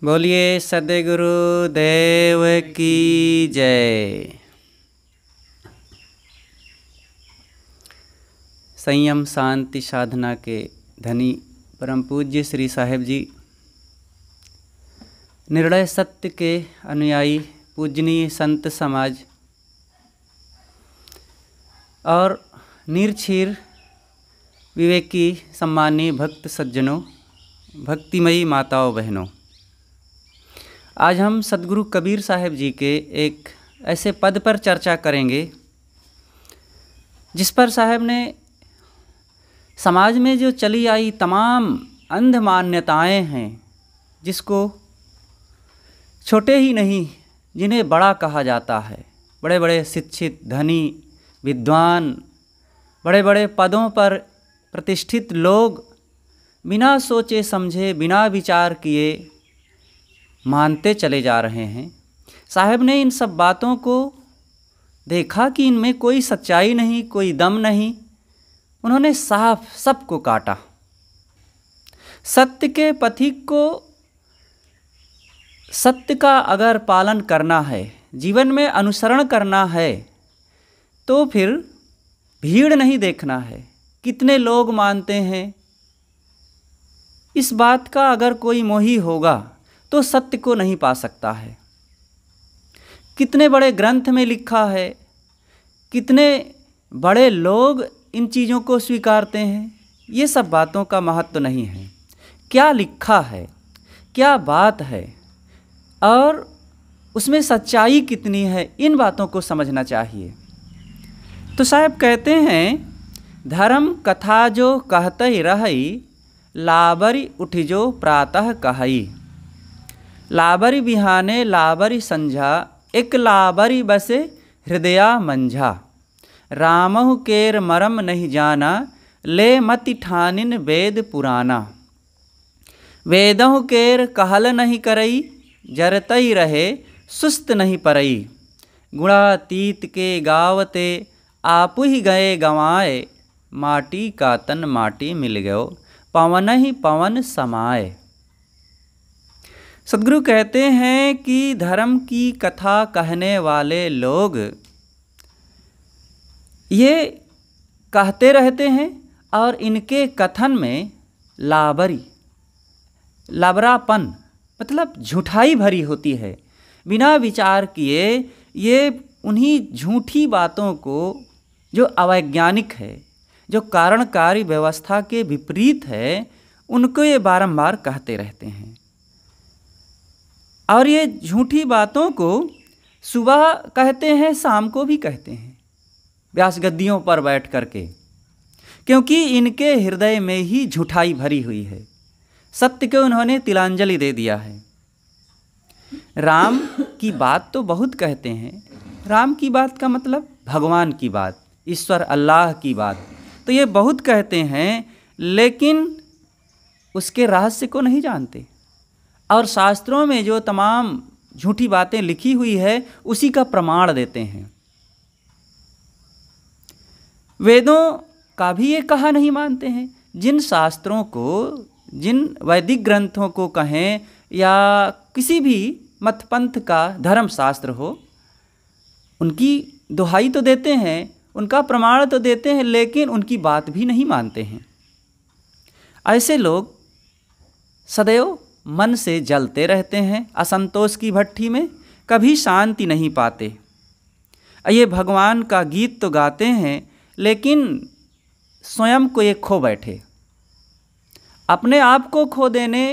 बोलिए सद्गुरु देव की जय। संयम शांति साधना के धनी परम पूज्य श्री साहेब जी, निर्णय सत्य के अनुयायी पूजनीय संत समाज और निरक्षीर विवेकी सम्मानीय भक्त सज्जनों, भक्तिमयी माताओं बहनों, आज हम सद्गुरु कबीर साहेब जी के एक ऐसे पद पर चर्चा करेंगे जिस पर साहेब ने समाज में जो चली आई तमाम अंध मान्यताएं हैं, जिसको छोटे ही नहीं जिन्हें बड़ा कहा जाता है, बड़े बड़े शिक्षित धनी विद्वान, बड़े बड़े पदों पर प्रतिष्ठित लोग बिना सोचे समझे बिना विचार किए मानते चले जा रहे हैं। साहब ने इन सब बातों को देखा कि इनमें कोई सच्चाई नहीं, कोई दम नहीं। उन्होंने साफ सबको काटा। सत्य के पथिक को सत्य का अगर पालन करना है, जीवन में अनुसरण करना है, तो फिर भीड़ नहीं देखना है, कितने लोग मानते हैं। इस बात का अगर कोई मोही होगा तो सत्य को नहीं पा सकता है। कितने बड़े ग्रंथ में लिखा है, कितने बड़े लोग इन चीज़ों को स्वीकारते हैं, ये सब बातों का महत्व नहीं है। क्या लिखा है, क्या बात है और उसमें सच्चाई कितनी है, इन बातों को समझना चाहिए। तो साहब कहते हैं, धर्म कथा जो कहते रहई, लाबरी उठिजो प्रातः कहई। लाबरी बिहाने लाबरी संझा, एक लाबरी बसे हृदया मंझा। रामहु केर मरम नहीं जाना, ले मति ठानिन वेद पुराना। वेदहु केर कहल नहीं करई, जरतई रहे सुस्त नहीं परई। गुणातीत के गावते आपु ही गए गंवाए, माटी का तन माटी मिल गयो, पवन ही पवन समाए। सद्गुरु कहते हैं कि धर्म की कथा कहने वाले लोग ये कहते रहते हैं और इनके कथन में लाबरापन मतलब झूठाई भरी होती है। बिना विचार किए ये उन्हीं झूठी बातों को, जो अवैज्ञानिक है, जो कारणकारी व्यवस्था के विपरीत है, उनको ये बारंबार कहते रहते हैं। और ये झूठी बातों को सुबह कहते हैं, शाम को भी कहते हैं, व्यास गद्दियों पर बैठ करके, क्योंकि इनके हृदय में ही झूठाई भरी हुई है। सत्य को उन्होंने तिलांजलि दे दिया है। राम की बात तो बहुत कहते हैं। राम की बात का मतलब भगवान की बात, ईश्वर अल्लाह की बात, तो ये बहुत कहते हैं, लेकिन उसके रहस्य को नहीं जानते। और शास्त्रों में जो तमाम झूठी बातें लिखी हुई है, उसी का प्रमाण देते हैं। वेदों का भी ये कहा नहीं मानते हैं। जिन शास्त्रों को, जिन वैदिक ग्रंथों को कहें या किसी भी मतपंथ का धर्म शास्त्र हो, उनकी दुहाई तो देते हैं, उनका प्रमाण तो देते हैं, लेकिन उनकी बात भी नहीं मानते हैं। ऐसे लोग सदैव मन से जलते रहते हैं, असंतोष की भट्ठी में कभी शांति नहीं पाते। ये भगवान का गीत तो गाते हैं, लेकिन स्वयं को ये खो बैठे। अपने आप को खो देने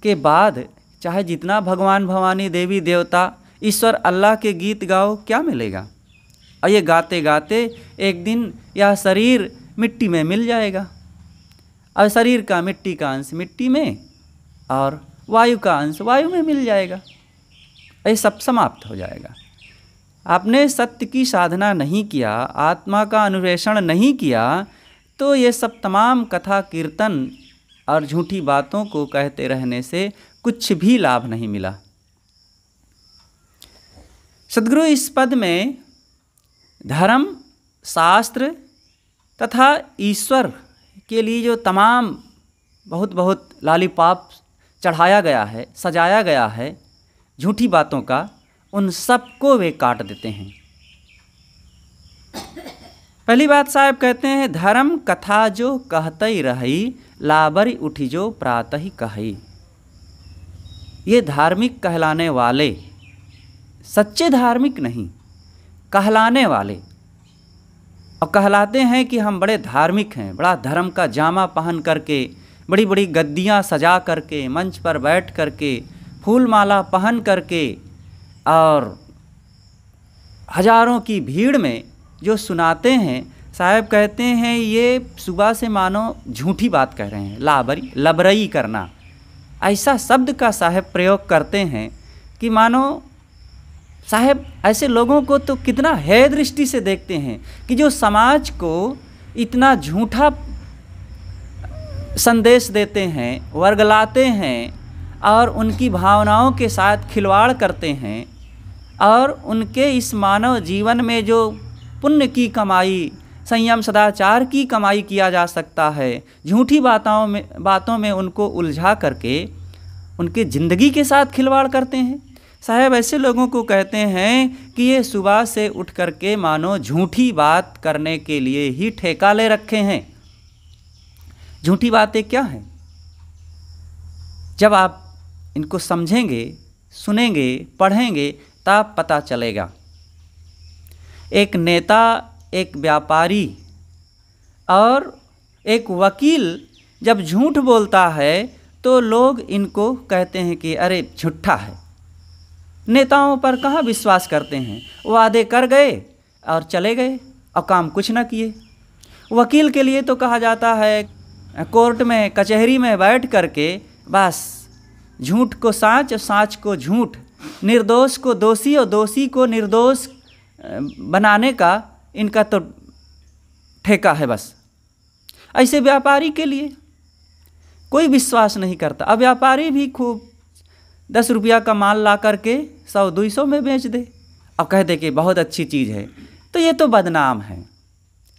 के बाद चाहे जितना भगवान भवानी देवी देवता ईश्वर अल्लाह के गीत गाओ, क्या मिलेगा। और ये गाते गाते एक दिन यह शरीर मिट्टी में मिल जाएगा, और शरीर का मिट्टी का अंश मिट्टी में और वायु का अंश वायु में मिल जाएगा। ये सब समाप्त हो जाएगा। आपने सत्य की साधना नहीं किया, आत्मा का अन्वेषण नहीं किया, तो ये सब तमाम कथा कीर्तन और झूठी बातों को कहते रहने से कुछ भी लाभ नहीं मिला। सद्गुरु इस पद में धर्म, शास्त्र तथा ईश्वर के लिए जो तमाम बहुत बहुत लालीपाप चढ़ाया गया है, सजाया गया है झूठी बातों का, उन सबको वे काट देते हैं। पहली बात साहब कहते हैं, धर्म कथा जो कहतई रही, लाबरी उठी जो प्रातः कही। ये धार्मिक कहलाने वाले, सच्चे धार्मिक नहीं, कहलाने वाले, और कहलाते हैं कि हम बड़े धार्मिक हैं, बड़ा धर्म का जामा पहन करके, बड़ी बड़ी गद्दियाँ सजा करके, मंच पर बैठ करके, फूल माला पहन करके, और हजारों की भीड़ में जो सुनाते हैं, साहब कहते हैं ये सुबह से मानो झूठी बात कह रहे हैं, लाबरी, लबरई करना, ऐसा शब्द का साहब प्रयोग करते हैं कि मानो साहब ऐसे लोगों को तो कितना है दृष्टि से देखते हैं कि जो समाज को इतना झूठा संदेश देते हैं, वर्गलाते हैं और उनकी भावनाओं के साथ खिलवाड़ करते हैं, और उनके इस मानव जीवन में जो पुण्य की कमाई, संयम सदाचार की कमाई किया जा सकता है, झूठी बातों में उनको उलझा करके उनके ज़िंदगी के साथ खिलवाड़ करते हैं। साहब ऐसे लोगों को कहते हैं कि ये सुबह से उठ करके मानो झूठी बात करने के लिए ही ठेका ले रखे हैं। झूठी बातें क्या हैं? जब आप इनको समझेंगे, सुनेंगे, पढ़ेंगे, तब पता चलेगा। एक नेता, एक व्यापारी और एक वकील जब झूठ बोलता है तो लोग इनको कहते हैं कि अरे झूठा है। नेताओं पर कहाँ विश्वास करते हैं, वादे कर गए और चले गए और काम कुछ ना किए। वकील के लिए तो कहा जाता है कोर्ट में, कचहरी में बैठ करके बस झूठ को साँच और साँच को झूठ, निर्दोष को दोषी और दोषी को निर्दोष बनाने का इनका तो ठेका है। बस ऐसे व्यापारी के लिए कोई विश्वास नहीं करता। अब व्यापारी भी खूब 10 रुपया का माल ला करके 100-200 में बेच दे और कह दे कि बहुत अच्छी चीज़ है, तो ये तो बदनाम है।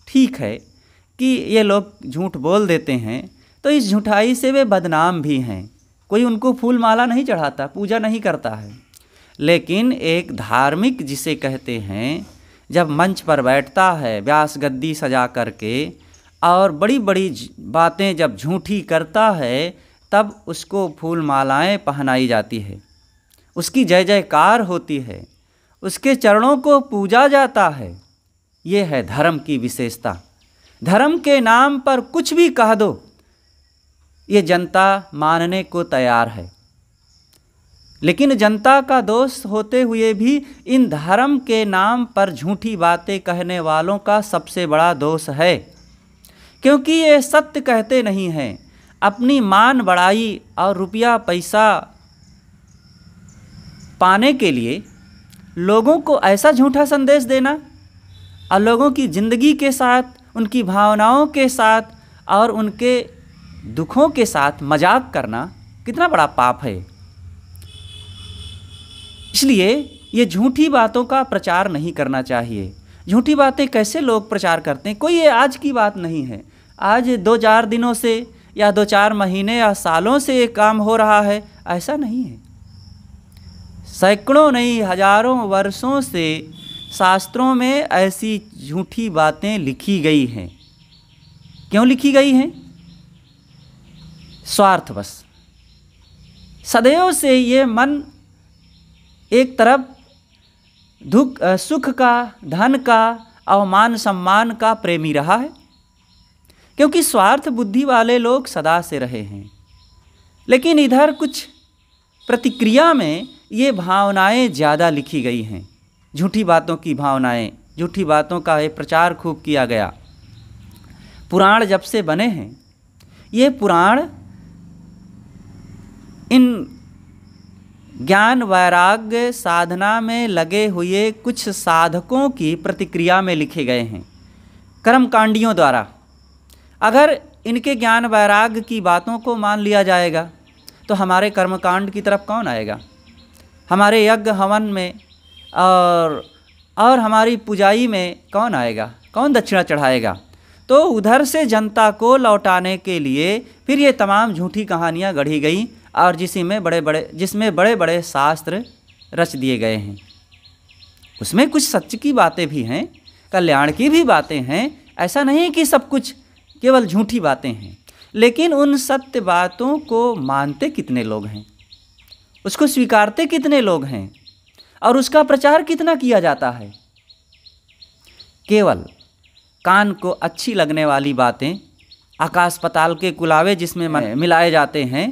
ठीक है कि ये लोग झूठ बोल देते हैं, तो इस झूठाई से वे बदनाम भी हैं। कोई उनको फूल माला नहीं चढ़ाता, पूजा नहीं करता है। लेकिन एक धार्मिक जिसे कहते हैं, जब मंच पर बैठता है व्यास गद्दी सजा करके और बड़ी बड़ी बातें जब झूठी करता है, तब उसको फूल मालाएं पहनाई जाती है, उसकी जय जयकार होती है, उसके चरणों को पूजा जाता है। ये है धर्म की विशेषता। धर्म के नाम पर कुछ भी कह दो, ये जनता मानने को तैयार है। लेकिन जनता का दोष होते हुए भी इन धर्म के नाम पर झूठी बातें कहने वालों का सबसे बड़ा दोष है, क्योंकि ये सत्य कहते नहीं हैं। अपनी मान बढ़ाई और रुपया पैसा पाने के लिए लोगों को ऐसा झूठा संदेश देना और लोगों की ज़िंदगी के साथ, उनकी भावनाओं के साथ और उनके दुखों के साथ मजाक करना कितना बड़ा पाप है। इसलिए ये झूठी बातों का प्रचार नहीं करना चाहिए। झूठी बातें कैसे लोग प्रचार करते हैं, कोई ये आज की बात नहीं है, आज 2-4 दिनों से या 2-4 महीने या सालों से ये काम हो रहा है, ऐसा नहीं है। सैकड़ों नहीं, हजारों वर्षों से शास्त्रों में ऐसी झूठी बातें लिखी गई हैं। क्यों लिखी गई हैं? स्वार्थवश। सदैव से ये मन एक तरफ सुख का, धन का और मान सम्मान का प्रेमी रहा है, क्योंकि स्वार्थ बुद्धि वाले लोग सदा से रहे हैं। लेकिन इधर कुछ प्रतिक्रिया में ये भावनाएं ज़्यादा लिखी गई हैं, झूठी बातों की भावनाएं, झूठी बातों का ये प्रचार खूब किया गया। पुराण जब से बने हैं, ये पुराण इन ज्ञान वैराग्य साधना में लगे हुए कुछ साधकों की प्रतिक्रिया में लिखे गए हैं, कर्मकांडियों द्वारा। अगर इनके ज्ञान वैराग्य की बातों को मान लिया जाएगा तो हमारे कर्मकांड की तरफ कौन आएगा? हमारे यज्ञ हवन में और हमारी पुजाई में कौन आएगा? कौन दक्षिणा चढ़ाएगा? तो उधर से जनता को लौटाने के लिए फिर ये तमाम झूठी कहानियाँ गढ़ी गई और जिसमें बड़े बड़े शास्त्र रच दिए गए हैं। उसमें कुछ सच की बातें भी हैं, कल्याण की भी बातें हैं। ऐसा नहीं कि सब कुछ केवल झूठी बातें हैं, लेकिन उन सत्य बातों को मानते कितने लोग हैं, उसको स्वीकारते कितने लोग हैं, और उसका प्रचार कितना किया जाता है। केवल कान को अच्छी लगने वाली बातें, आकाश पाताल के कुलावे जिसमें मिलाए जाते हैं,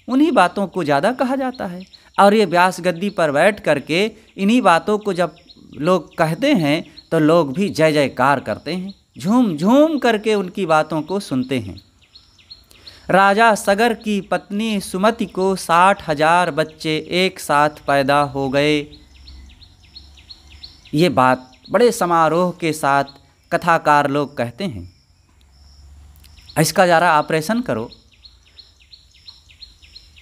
उन्हीं बातों को ज़्यादा कहा जाता है। और ये व्यास गद्दी पर बैठ करके इन्हीं बातों को जब लोग कहते हैं तो लोग भी जय जयकार करते हैं, झूम झूम करके उनकी बातों को सुनते हैं। राजा सगर की पत्नी सुमति को 60,000 बच्चे एक साथ पैदा हो गए। ये बात बड़े समारोह के साथ कथाकार लोग कहते हैं। इसका ज़रा ऑपरेशन करो।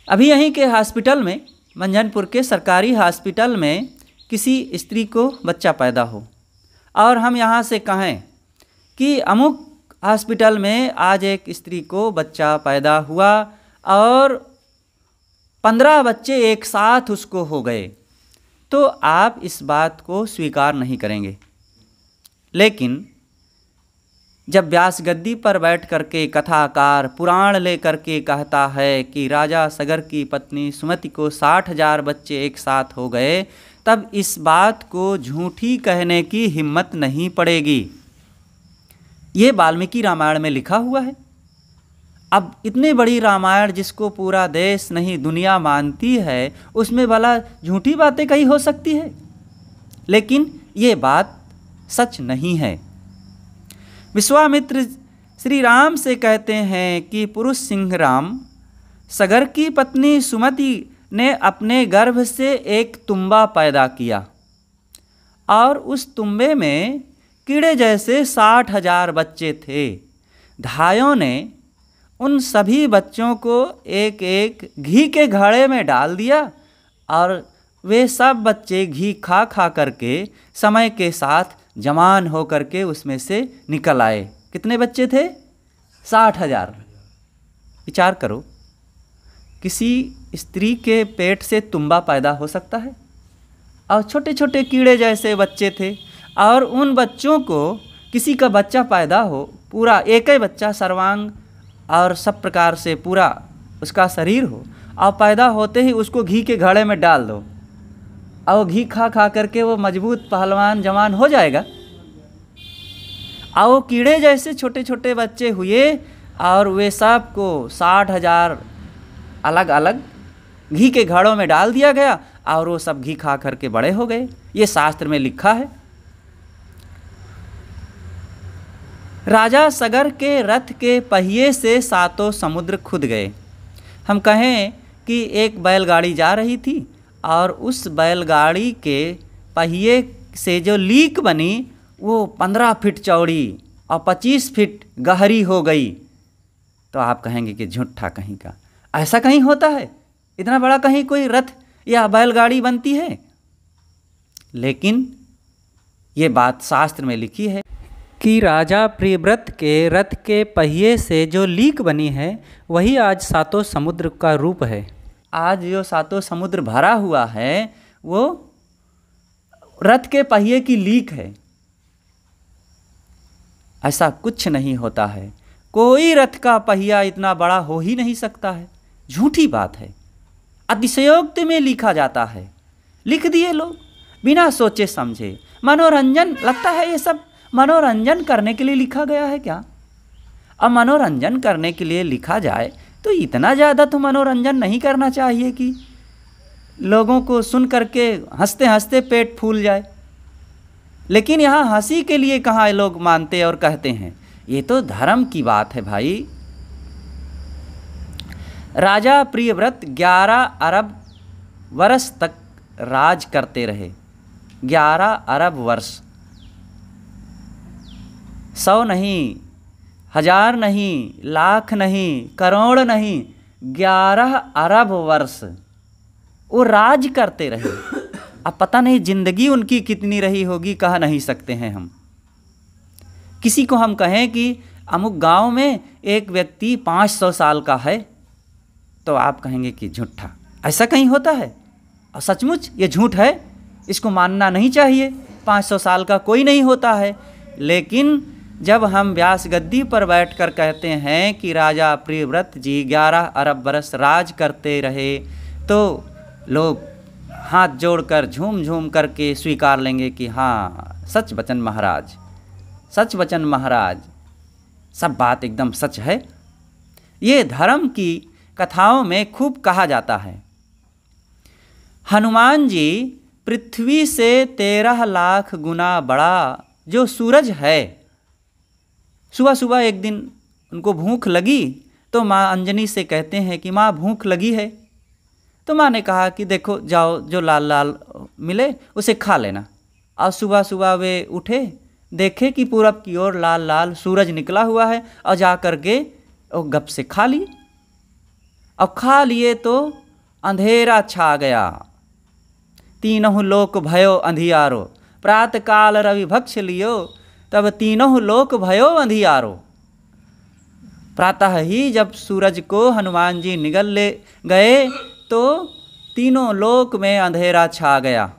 अभी यहीं के हॉस्पिटल में, मंझनपुर के सरकारी हॉस्पिटल में किसी स्त्री को बच्चा पैदा हो, और हम यहाँ से कहें कि अमुक हॉस्पिटल में आज एक स्त्री को बच्चा पैदा हुआ और 15 बच्चे एक साथ उसको हो गए, तो आप इस बात को स्वीकार नहीं करेंगे। लेकिन जब व्यास गद्दी पर बैठ करके कथाकार पुराण ले करके कहता है कि राजा सगर की पत्नी सुमति को 60,000 बच्चे एक साथ हो गए, तब इस बात को झूठी कहने की हिम्मत नहीं पड़ेगी। ये वाल्मीकि रामायण में लिखा हुआ है। अब इतनी बड़ी रामायण जिसको पूरा देश नहीं दुनिया मानती है, उसमें भला झूठी बातें कहीं हो सकती है? लेकिन ये बात सच नहीं है। विश्वामित्र श्री राम से कहते हैं कि पुरुष सिंह राम, सगर की पत्नी सुमति ने अपने गर्भ से एक तुम्बा पैदा किया और उस तुम्बे में कीड़े जैसे 60,000 बच्चे थे। धायों ने उन सभी बच्चों को एक एक घी के घड़े में डाल दिया और वे सब बच्चे घी खा खा करके समय के साथ जवान हो करके उसमें से निकल आए। कितने बच्चे थे? 60,000। विचार करो, किसी स्त्री के पेट से तुम्बा पैदा हो सकता है? और छोटे छोटे कीड़े जैसे बच्चे थे, और उन बच्चों को किसी का बच्चा पैदा हो, पूरा एक ही बच्चा सर्वांग और सब प्रकार से पूरा उसका शरीर हो, और पैदा होते ही उसको घी के घड़े में डाल दो और घी खा खा करके वो मजबूत पहलवान जवान हो जाएगा। और वो कीड़े जैसे छोटे छोटे बच्चे हुए और वे सब को 60,000 अलग अलग घी के घड़ों में डाल दिया गया और वो सब घी खा करके बड़े हो गए। ये शास्त्र में लिखा है। राजा सगर के रथ के पहिए से 7 समुद्र खुद गए। हम कहें कि एक बैलगाड़ी जा रही थी और उस बैलगाड़ी के पहिए से जो लीक बनी वो 15 फीट चौड़ी और 25 फीट गहरी हो गई, तो आप कहेंगे कि झूठा कहीं का। ऐसा कहीं होता है? इतना बड़ा कहीं कोई रथ या बैलगाड़ी बनती है? लेकिन ये बात शास्त्र में लिखी है कि राजा प्रियव्रत के रथ के पहिए से जो लीक बनी है वही आज 7 समुद्र का रूप है। आज जो 7 समुद्र भरा हुआ है वो रथ के पहिए की लीक है। ऐसा कुछ नहीं होता है। कोई रथ का पहिया इतना बड़ा हो ही नहीं सकता है। झूठी बात है। अतिशयोक्ति में लिखा जाता है। लिख दिए लोग बिना सोचे समझे। मनोरंजन लगता है, ये सब मनोरंजन करने के लिए लिखा गया है क्या? अब मनोरंजन करने के लिए लिखा जाए तो इतना ज़्यादा तो मनोरंजन नहीं करना चाहिए कि लोगों को सुन करके हंसते हंसते पेट फूल जाए। लेकिन यहाँ हंसी के लिए कहाँ लोग मानते और कहते हैं। ये तो धर्म की बात है भाई। राजा प्रियव्रत 11 अरब वर्ष तक राज करते रहे। 11 अरब वर्ष, 100 नहीं, 1000 नहीं, लाख नहीं, करोड़ नहीं, 11 अरब वर्ष वो राज करते रहे। अब पता नहीं जिंदगी उनकी कितनी रही होगी, कह नहीं सकते हैं हम। किसी को हम कहें कि अमुक गांव में एक व्यक्ति 500 साल का है, तो आप कहेंगे कि झूठा। ऐसा कहीं होता है? और सचमुच ये झूठ है, इसको मानना नहीं चाहिए। 500 साल का कोई नहीं होता है। लेकिन जब हम व्यास गद्दी पर बैठकर कहते हैं कि राजा प्रियव्रत जी 11 अरब बरस राज करते रहे, तो लोग हाथ जोड़कर झूम झूम करके स्वीकार लेंगे कि हाँ, सच वचन महाराज, सच वचन महाराज, सब बात एकदम सच है। ये धर्म की कथाओं में खूब कहा जाता है। हनुमान जी पृथ्वी से 13 लाख गुना बड़ा जो सूरज है, सुबह सुबह एक दिन उनको भूख लगी तो माँ अंजनी से कहते हैं कि माँ भूख लगी है। तो माँ ने कहा कि देखो जाओ, जो लाल लाल मिले उसे खा लेना। और सुबह सुबह वे उठे, देखे कि पूरब की ओर लाल लाल सूरज निकला हुआ है, और जा कर के गप से खा लिए। और खा लिए तो अंधेरा छा गया, तीनों लोक भयो अंधियारो, प्रातः काल रवि भक्ष लियो, तब तीनों लोक भयो अंधियारो। प्रातः ही जब सूरज को हनुमान जी निगल ले गए तो तीनों लोक में अंधेरा छा गया।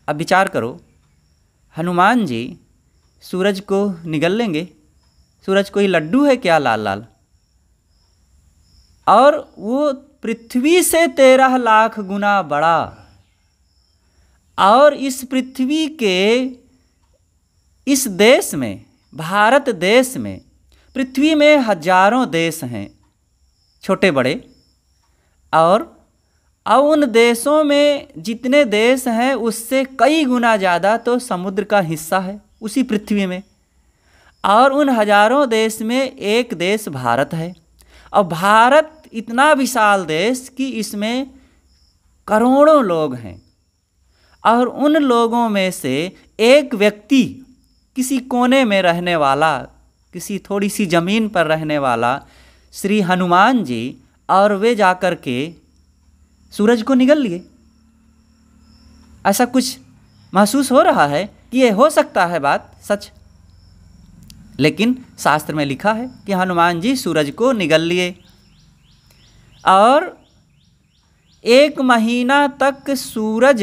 अब विचार करो, हनुमान जी सूरज को निगल लेंगे? सूरज कोई लड्डू है क्या लाल लाल? और वो पृथ्वी से 13 लाख गुना बड़ा। और इस पृथ्वी के इस देश में, भारत देश में, पृथ्वी में हजारों देश हैं छोटे बड़े, और उन देशों में जितने देश हैं उससे कई गुना ज़्यादा तो समुद्र का हिस्सा है उसी पृथ्वी में। और उन हजारों देश में एक देश भारत है। और भारत इतना विशाल देश कि इसमें करोड़ों लोग हैं। और उन लोगों में से एक व्यक्ति, किसी कोने में रहने वाला, किसी थोड़ी सी ज़मीन पर रहने वाला श्री हनुमान जी, और वे जाकर के सूरज को निगल लिए। ऐसा कुछ महसूस हो रहा है कि ये हो सकता है बात सच। लेकिन शास्त्र में लिखा है कि हनुमान जी सूरज को निगल लिए। और 1 महीना तक सूरज,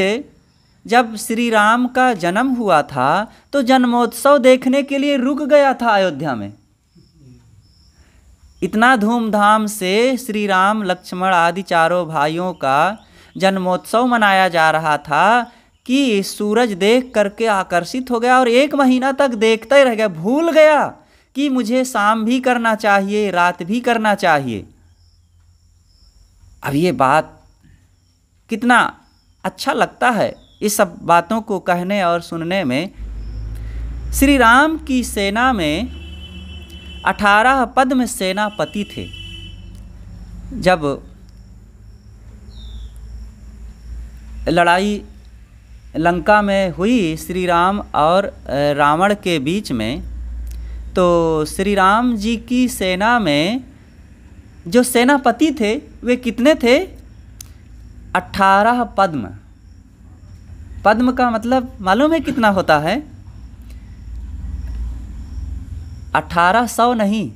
जब श्री राम का जन्म हुआ था तो जन्मोत्सव देखने के लिए रुक गया था अयोध्या में। इतना धूमधाम से श्री राम लक्ष्मण आदि चारों भाइयों का जन्मोत्सव मनाया जा रहा था कि सूरज देख करके आकर्षित हो गया और 1 महीना तक देखता ही रह गया, भूल गया कि मुझे शाम भी करना चाहिए, रात भी करना चाहिए। अब ये बात कितना अच्छा लगता है इस सब बातों को कहने और सुनने में। श्री राम की सेना में 18 पद्म सेनापति थे। जब लड़ाई लंका में हुई श्री राम और रावण के बीच में, तो श्री राम जी की सेना में जो सेनापति थे वे कितने थे? 18 पद्म। पद्म का मतलब मालूम है कितना होता है? 1800 नहीं,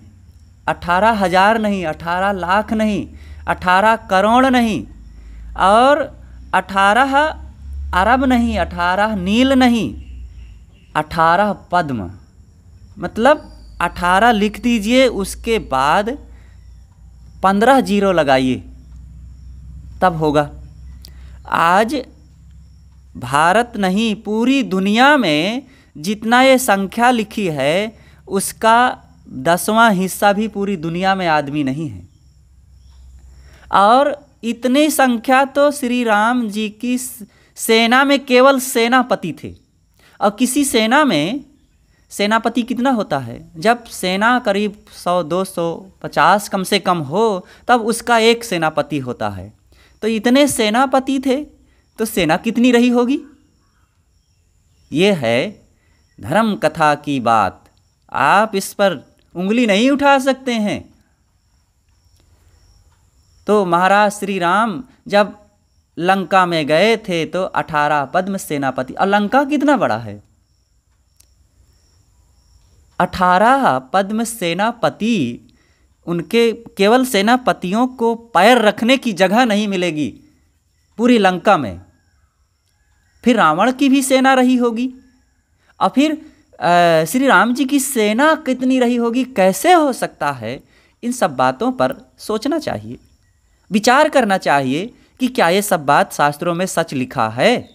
18,000 नहीं, 18 लाख नहीं, 18 करोड़ नहीं, और 18 अरब नहीं, 18 नील नहीं, 18 पद्म। मतलब 18 लिख दीजिए, उसके बाद 15 जीरो लगाइए, तब होगा। आज भारत नहीं, पूरी दुनिया में जितना ये संख्या लिखी है उसका 10वां हिस्सा भी पूरी दुनिया में आदमी नहीं है। और इतनी संख्या तो श्री राम जी की सेना में केवल सेनापति थे। और किसी सेना में सेनापति कितना होता है? जब सेना करीब 100, 200, 50 कम से कम हो तब उसका एक सेनापति होता है। तो इतने सेनापति थे तो सेना कितनी रही होगी? ये है धर्म कथा की बात। आप इस पर उंगली नहीं उठा सकते हैं। तो महाराज श्री राम जब लंका में गए थे तो 18 पद्म सेनापति। और लंका कितना बड़ा है? 18 पद्म सेनापति उनके केवल सेनापतियों को पैर रखने की जगह नहीं मिलेगी पूरी लंका में। फिर रावण की भी सेना रही होगी, और फिर श्री राम जी की सेना कितनी रही होगी, कैसे हो सकता है। इन सब बातों पर सोचना चाहिए, विचार करना चाहिए कि क्या ये सब बात शास्त्रों में सच लिखा है।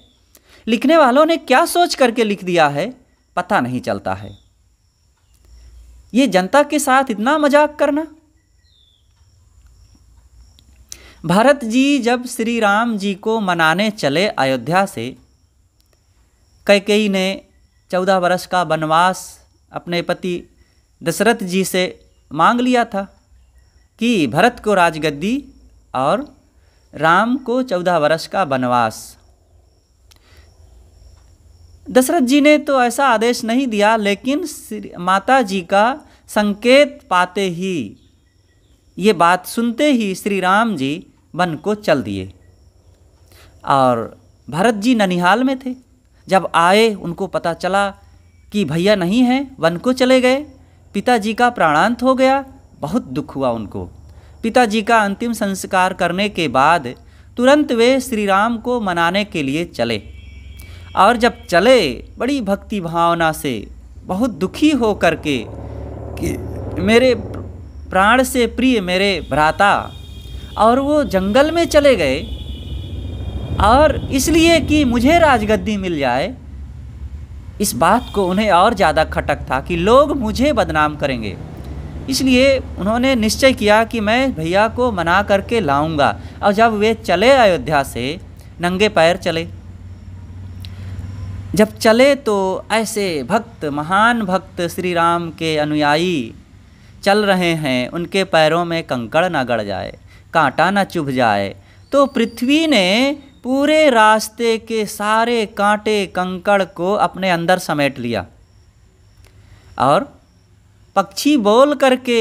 लिखने वालों ने क्या सोच करके लिख दिया है पता नहीं चलता है। ये जनता के साथ इतना मजाक करना। भरत जी जब श्री राम जी को मनाने चले अयोध्या से, कैकेयी ने 14 वर्ष का वनवास अपने पति दशरथ जी से मांग लिया था कि भरत को राजगद्दी और राम को 14 वर्ष का वनवास। दशरथ जी ने तो ऐसा आदेश नहीं दिया, लेकिन माता जी का संकेत पाते ही, ये बात सुनते ही श्री राम जी वन को चल दिए। और भरत जी ननिहाल में थे। जब आए उनको पता चला कि भैया नहीं हैं, वन को चले गए। पिताजी का प्राणांत हो गया, बहुत दुख हुआ उनको। पिताजी का अंतिम संस्कार करने के बाद तुरंत वे श्री राम को मनाने के लिए चले। और जब चले बड़ी भक्ति भावना से, बहुत दुखी हो करके कि मेरे प्राण से प्रिय मेरे भ्राता, और वो जंगल में चले गए, और इसलिए कि मुझे राजगद्दी मिल जाए। इस बात को उन्हें और ज़्यादा खटक था कि लोग मुझे बदनाम करेंगे। इसलिए उन्होंने निश्चय किया कि मैं भैया को मना करके लाऊंगा। और जब वे चले अयोध्या से, नंगे पैर चले। जब चले तो ऐसे भक्त, महान भक्त श्री राम के अनुयायी चल रहे हैं, उनके पैरों में कंकड़ ना गड़ जाए, कांटा ना चुभ जाए। तो पृथ्वी ने पूरे रास्ते के सारे कांटे कंकड़ को अपने अंदर समेट लिया, और पक्षी बोल करके,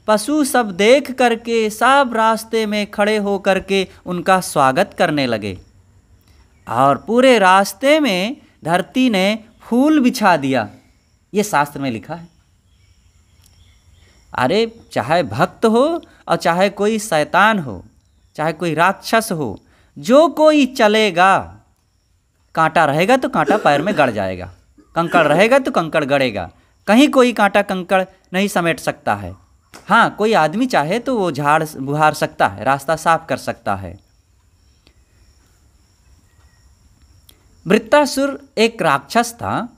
पशु सब देख करके, सब रास्ते में खड़े हो करके उनका स्वागत करने लगे। और पूरे रास्ते में धरती ने फूल बिछा दिया। ये शास्त्र में लिखा है। अरे चाहे भक्त हो और चाहे कोई शैतान हो, चाहे कोई राक्षस हो, जो कोई चलेगा, कांटा रहेगा तो कांटा पैर में गड़ जाएगा, कंकड़ रहेगा तो कंकड़ गड़ेगा। कहीं कोई कांटा कंकड़ नहीं समेट सकता है। हाँ, कोई आदमी चाहे तो वो झाड़ बुहार सकता है, रास्ता साफ कर सकता है। वृत्तासुर एक राक्षस था।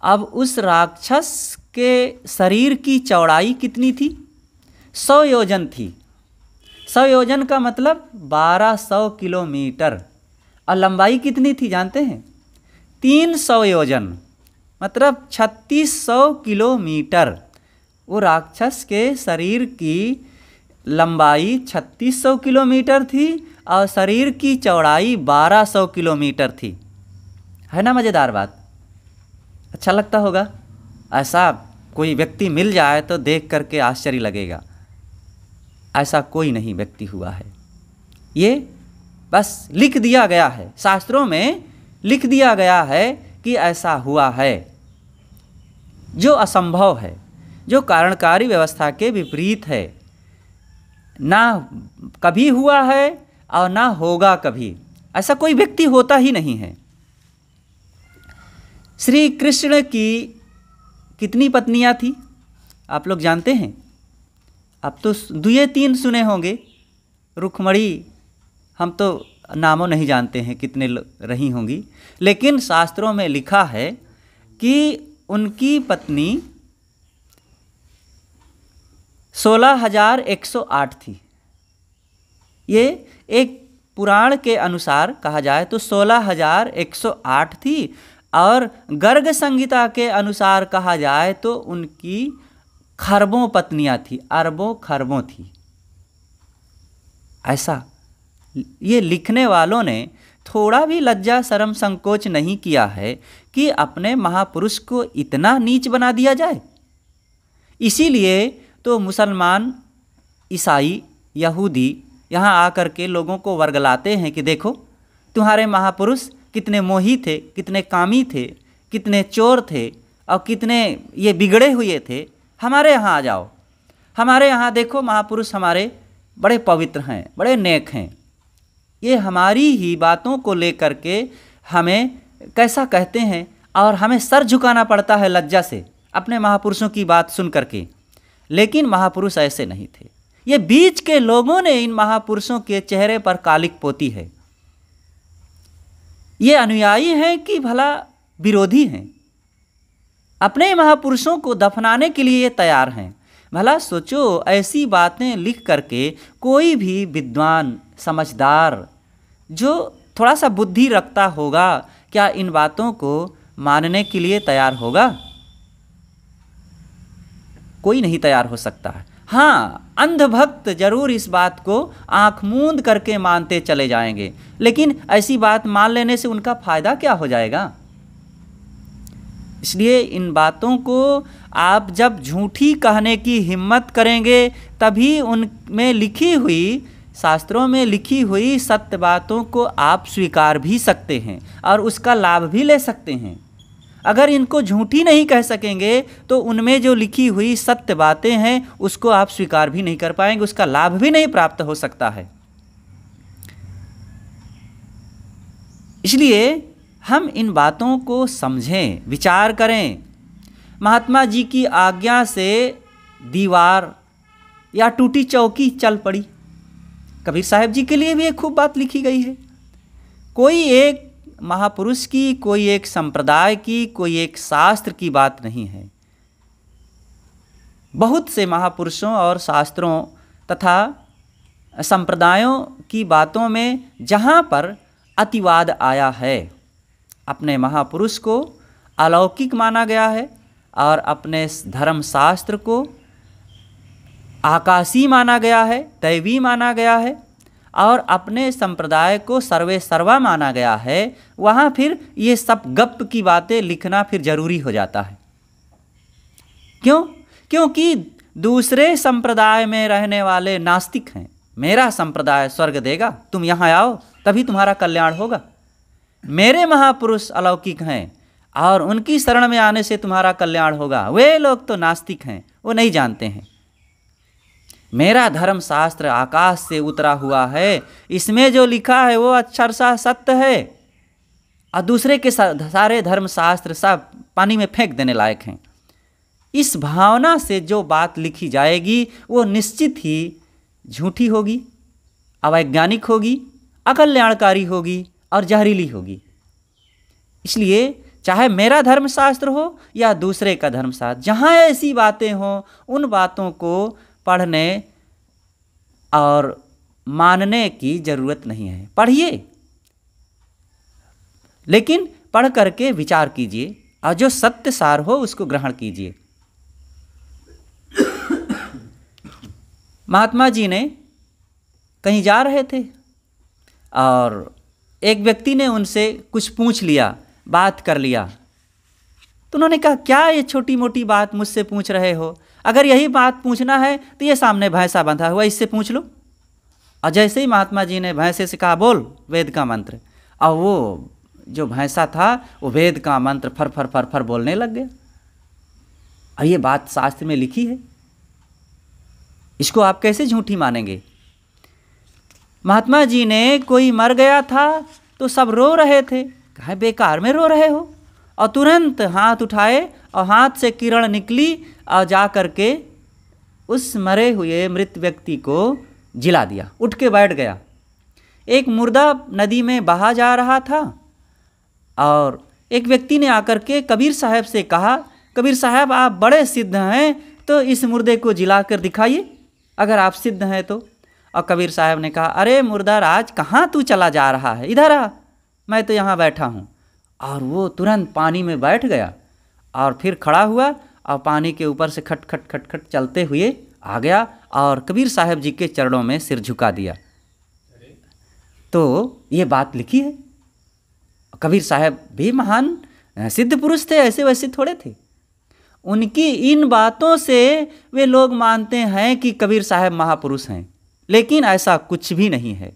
अब उस राक्षस के शरीर की चौड़ाई कितनी थी? 100 योजन थी। 100 योजन का मतलब 1200 किलोमीटर। और लंबाई कितनी थी जानते हैं? 300 योजन, मतलब 3600 किलोमीटर। वो राक्षस के शरीर की लंबाई 3600 किलोमीटर थी और शरीर की चौड़ाई 1200 किलोमीटर थी। है ना मज़ेदार बात? अच्छा लगता होगा। ऐसा कोई व्यक्ति मिल जाए तो देख करके आश्चर्य लगेगा। ऐसा कोई नहीं व्यक्ति हुआ है। ये बस लिख दिया गया है, शास्त्रों में लिख दिया गया है कि ऐसा हुआ है, जो असंभव है, जो कारणकारी व्यवस्था के विपरीत है। ना कभी हुआ है और ना होगा कभी। ऐसा कोई व्यक्ति होता ही नहीं है। श्री कृष्ण की कितनी पत्नियां थी आप लोग जानते हैं? अब तो 2-3 सुने होंगे। रुक्मणी, हम तो नामों नहीं जानते हैं कितने रही होंगी, लेकिन शास्त्रों में लिखा है कि उनकी पत्नी 16,108 थी। ये एक पुराण के अनुसार कहा जाए तो 16,108 थी, और गर्ग संहिता के अनुसार कहा जाए तो उनकी खरबों पत्नियां थी, अरबों खरबों थी। ऐसा ये लिखने वालों ने थोड़ा भी लज्जा शर्म संकोच नहीं किया है कि अपने महापुरुष को इतना नीच बना दिया जाए। इसीलिए तो मुसलमान, ईसाई, यहूदी यहाँ आकर के लोगों को वर्गलाते हैं कि देखो तुम्हारे महापुरुष कितने मोही थे, कितने कामी थे, कितने चोर थे और कितने ये बिगड़े हुए थे। हमारे यहाँ आ जाओ, हमारे यहाँ देखो महापुरुष हमारे बड़े पवित्र हैं, बड़े नेक हैं, ये हमारी ही बातों को लेकर के हमें कैसा कहते हैं और हमें सर झुकाना पड़ता है लज्जा से अपने महापुरुषों की बात सुन करके। लेकिन महापुरुष ऐसे नहीं थे। ये बीच के लोगों ने इन महापुरुषों के चेहरे पर कालिक पोती है। ये अनुयायी हैं कि भला विरोधी हैं, अपने महापुरुषों को दफनाने के लिए ये तैयार हैं। भला सोचो, ऐसी बातें लिख करके कोई भी विद्वान समझदार जो थोड़ा सा बुद्धि रखता होगा, क्या इन बातों को मानने के लिए तैयार होगा? कोई नहीं तैयार हो सकता है। हाँ, अंधभक्त जरूर इस बात को आंख मूंद करके मानते चले जाएंगे, लेकिन ऐसी बात मान लेने से उनका फायदा क्या हो जाएगा? इसलिए इन बातों को आप जब झूठी कहने की हिम्मत करेंगे, तभी उनमें लिखी हुई, शास्त्रों में लिखी हुई सत्य बातों को आप स्वीकार भी सकते हैं और उसका लाभ भी ले सकते हैं। अगर इनको झूठी नहीं कह सकेंगे तो उनमें जो लिखी हुई सत्य बातें हैं उसको आप स्वीकार भी नहीं कर पाएंगे, उसका लाभ भी नहीं प्राप्त हो सकता है। इसलिए हम इन बातों को समझें, विचार करें। महात्मा जी की आज्ञा से दीवार या टूटी चौकी चल पड़ी। कबीर साहब जी के लिए भी एक खूब बात लिखी गई है। कोई एक महापुरुष की, कोई एक संप्रदाय की, कोई एक शास्त्र की बात नहीं है। बहुत से महापुरुषों और शास्त्रों तथा संप्रदायों की बातों में जहाँ पर अतिवाद आया है, अपने महापुरुष को अलौकिक माना गया है और अपने धर्मशास्त्र को आकाशी माना गया है, दैवी माना गया है और अपने संप्रदाय को सर्वे सर्वा माना गया है, वहाँ फिर ये सब गप की बातें लिखना फिर जरूरी हो जाता है। क्यों? क्योंकि दूसरे संप्रदाय में रहने वाले नास्तिक हैं। मेरा संप्रदाय स्वर्ग देगा, तुम यहाँ आओ तभी तुम्हारा कल्याण होगा। मेरे महापुरुष अलौकिक हैं और उनकी शरण में आने से तुम्हारा कल्याण होगा। वे लोग तो नास्तिक हैं, वो नहीं जानते हैं। मेरा धर्मशास्त्र आकाश से उतरा हुआ है, इसमें जो लिखा है वो अक्षरशः सत्य है और दूसरे के सारे धर्मशास्त्र सब पानी में फेंक देने लायक हैं। इस भावना से जो बात लिखी जाएगी वो निश्चित ही झूठी होगी, अवैज्ञानिक होगी, अकल्याणकारी होगी और जहरीली होगी। इसलिए चाहे मेरा धर्मशास्त्र हो या दूसरे का धर्मशास्त्र, जहाँ ऐसी बातें हों उन बातों को पढ़ने और मानने की ज़रूरत नहीं है। पढ़िए, लेकिन पढ़ करके विचार कीजिए और जो सत्य सार हो उसको ग्रहण कीजिए। महात्मा जी ने कहीं जा रहे थे और एक व्यक्ति ने उनसे कुछ पूछ लिया, बात कर लिया। तो उन्होंने कहा, क्या ये छोटी मोटी बात मुझसे पूछ रहे हो? अगर यही बात पूछना है तो ये सामने भैंसा बंधा हुआ, इससे पूछ लो। और जैसे ही महात्मा जी ने भैंसे से कहा, बोल वेद का मंत्र, और वो जो भैंसा था वो वेद का मंत्र फर फर फर फर बोलने लग गया। और ये बात शास्त्र में लिखी है, इसको आप कैसे झूठी मानेंगे? महात्मा जी ने, कोई मर गया था तो सब रो रहे थे, कहा बेकार में रो रहे हो, और तुरंत हाथ उठाए और हाथ से किरण निकली और जा करके उस मरे हुए मृत व्यक्ति को जिला दिया, उठ के बैठ गया। एक मुर्दा नदी में बहा जा रहा था और एक व्यक्ति ने आकर के कबीर साहब से कहा, कबीर साहब आप बड़े सिद्ध हैं तो इस मुर्दे को जिला कर दिखाइए, अगर आप सिद्ध हैं तो। और कबीर साहब ने कहा, अरे मुर्दाराज कहाँ तू चला जा रहा है, इधर आ, मैं तो यहाँ बैठा हूँ। और वो तुरंत पानी में बैठ गया और फिर खड़ा हुआ और पानी के ऊपर से खट खट खट खट चलते हुए आ गया और कबीर साहब जी के चरणों में सिर झुका दिया। तो ये बात लिखी है। कबीर साहब भी महान सिद्ध पुरुष थे, ऐसे वैसे थोड़े थे। उनकी इन बातों से वे लोग मानते हैं कि कबीर साहब महापुरुष हैं, लेकिन ऐसा कुछ भी नहीं है।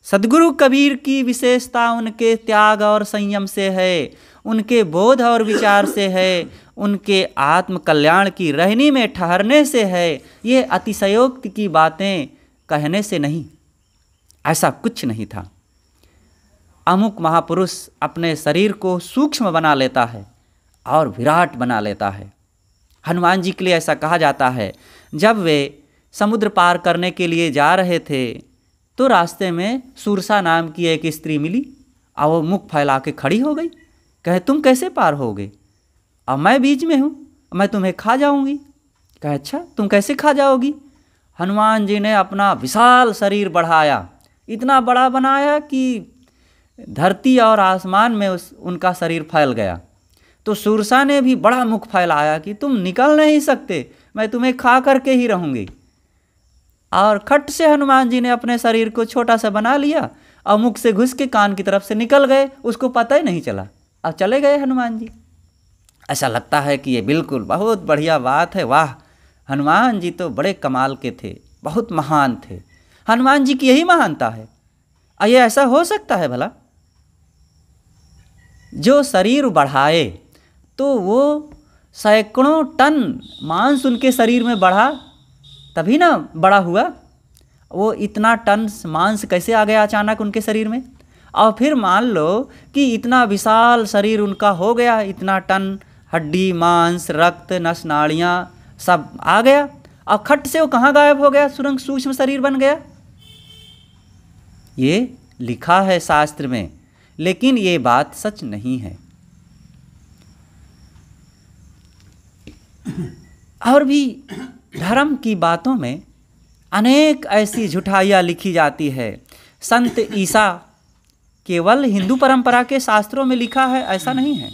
सद्गुरु कबीर की विशेषता उनके त्याग और संयम से है, उनके बोध और विचार से है, उनके आत्म कल्याण की रहनी में ठहरने से है। ये अतिशयोक्ति की बातें कहने से नहीं, ऐसा कुछ नहीं था। अमुक महापुरुष अपने शरीर को सूक्ष्म बना लेता है और विराट बना लेता है। हनुमान जी के लिए ऐसा कहा जाता है, जब वे समुद्र पार करने के लिए जा रहे थे तो रास्ते में सुरसा नाम की एक स्त्री मिली और वो मुख फैला के खड़ी हो गई। कहे तुम कैसे पार होगे, और मैं बीच में हूँ, मैं तुम्हें खा जाऊँगी। कहे अच्छा तुम कैसे खा जाओगी। हनुमान जी ने अपना विशाल शरीर बढ़ाया, इतना बड़ा बनाया कि धरती और आसमान में उनका शरीर फैल गया। तो सुरसा ने भी बड़ा मुख फैलाया कि तुम निकल नहीं सकते, मैं तुम्हें खा करके ही रहूँगी। और खट से हनुमान जी ने अपने शरीर को छोटा सा बना लिया और मुख से घुस के कान की तरफ से निकल गए, उसको पता ही नहीं चला और चले गए हनुमान जी। ऐसा लगता है कि ये बिल्कुल बहुत बढ़िया बात है, वाह हनुमान जी तो बड़े कमाल के थे, बहुत महान थे। हनुमान जी की यही महानता है। और ये ऐसा हो सकता है भला, जो शरीर बढ़ाए तो वो सैकड़ों टन मांस उनके शरीर में बढ़ा तभी ना बड़ा हुआ। वो इतना टन मांस कैसे आ गया अचानक उनके शरीर में। और फिर मान लो कि इतना विशाल शरीर उनका हो गया, इतना टन हड्डी मांस रक्त नस नाड़ियाँ सब आ गया, और खट से वो कहाँ गायब हो गया, सुरंग सूक्ष्म शरीर बन गया। ये लिखा है शास्त्र में, लेकिन ये बात सच नहीं है। और भी धर्म की बातों में अनेक ऐसी झूठाइयाँ लिखी जाती है। संत ईसा केवल हिंदू परंपरा के शास्त्रों में लिखा है ऐसा नहीं है,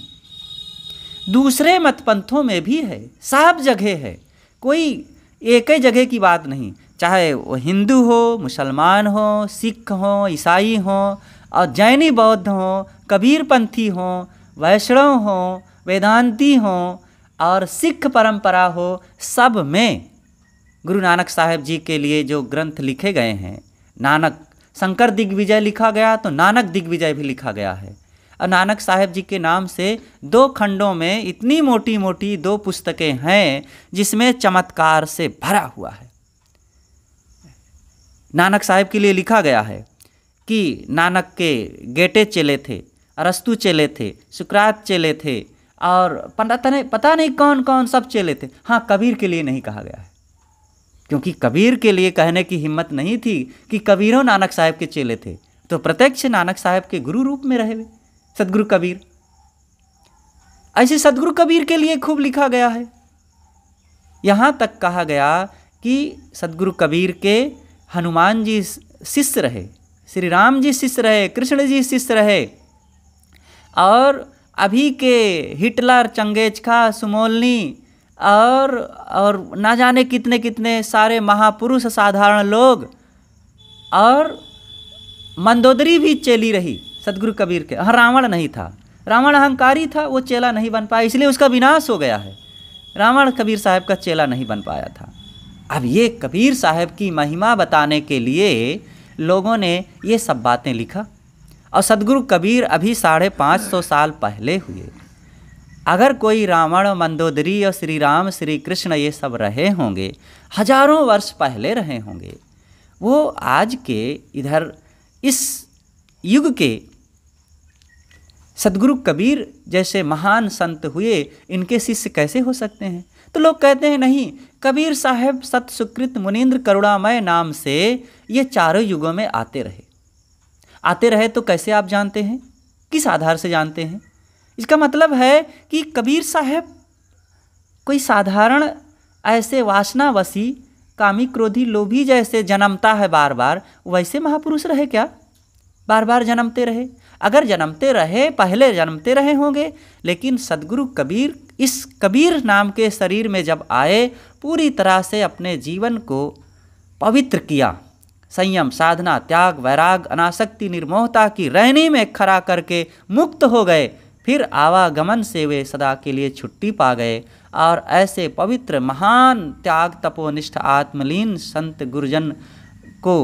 दूसरे मत पंथों में भी है, सब जगह है, कोई एक ही जगह की बात नहीं। चाहे वो हिंदू हो, मुसलमान हो, सिख हो, ईसाई हो और जैनी बौद्ध हो, कबीर पंथी हो, वैष्णव हो, वेदांती हो और सिख परंपरा हो, सब में गुरु नानक साहब जी के लिए जो ग्रंथ लिखे गए हैं, नानक शंकर दिग्विजय लिखा गया तो नानक दिग्विजय भी लिखा गया है। और नानक साहब जी के नाम से 2 खंडों में इतनी मोटी मोटी 2 पुस्तकें हैं जिसमें चमत्कार से भरा हुआ है। नानक साहब के लिए लिखा गया है कि नानक के गेटे चेले थे, अरस्तु चेले थे, सुकरात चेले थे और पता नहीं कौन कौन सब चेले थे। हाँ, कबीर के लिए नहीं कहा गया है, क्योंकि कबीर के लिए कहने की हिम्मत नहीं थी कि कबीरों नानक साहब के चेले थे, तो प्रत्यक्ष नानक साहब के गुरु रूप में रहे हुए सदगुरु कबीर। ऐसे सदगुरु कबीर के लिए खूब लिखा गया है। यहाँ तक कहा गया कि सदगुरु कबीर के हनुमान जी शिष्य रहे, श्री राम जी शिष्य रहे, कृष्ण जी शिष्य रहे, और अभी के हिटलर, चंगेज खां, सुमोलनी और ना जाने कितने कितने सारे महापुरुष साधारण लोग, और मंदोदरी भी चेली रही सदगुरु कबीर के। हाँ, रावण नहीं था, रावण अहंकारी था, वो चेला नहीं बन पाया, इसलिए उसका विनाश हो गया है। रावण कबीर साहब का चेला नहीं बन पाया था। अब ये कबीर साहब की महिमा बताने के लिए लोगों ने ये सब बातें लिखा। और सदगुरु कबीर अभी 550 साल पहले हुए। अगर कोई रावण, मंदोदरी और श्री राम, श्री कृष्ण ये सब रहे होंगे, हजारों वर्ष पहले रहे होंगे, वो आज के इधर इस युग के सदगुरु कबीर जैसे महान संत हुए, इनके शिष्य कैसे हो सकते हैं। तो लोग कहते हैं नहीं, कबीर साहब सत सुकृत मुनीन्द्र करुणामय नाम से ये चारों युगों में आते रहे। तो कैसे आप जानते हैं, किस आधार से जानते हैं। इसका मतलब है कि कबीर साहब कोई साधारण ऐसे वासनावशी कामी क्रोधी लोभी जैसे जन्मता है बार बार, वैसे महापुरुष रहे क्या, बार बार जन्मते रहे। अगर जन्मते रहे, पहले जन्मते रहे होंगे, लेकिन सदगुरु कबीर इस कबीर नाम के शरीर में जब आए, पूरी तरह से अपने जीवन को पवित्र किया, संयम, साधना, त्याग, वैराग, अनासक्ति, निर्मोहता की रहनी में खड़ा करके मुक्त हो गए। फिर आवागमन से वे सदा के लिए छुट्टी पा गए। और ऐसे पवित्र महान त्याग तपोनिष्ठ आत्मलीन संत गुरुजन को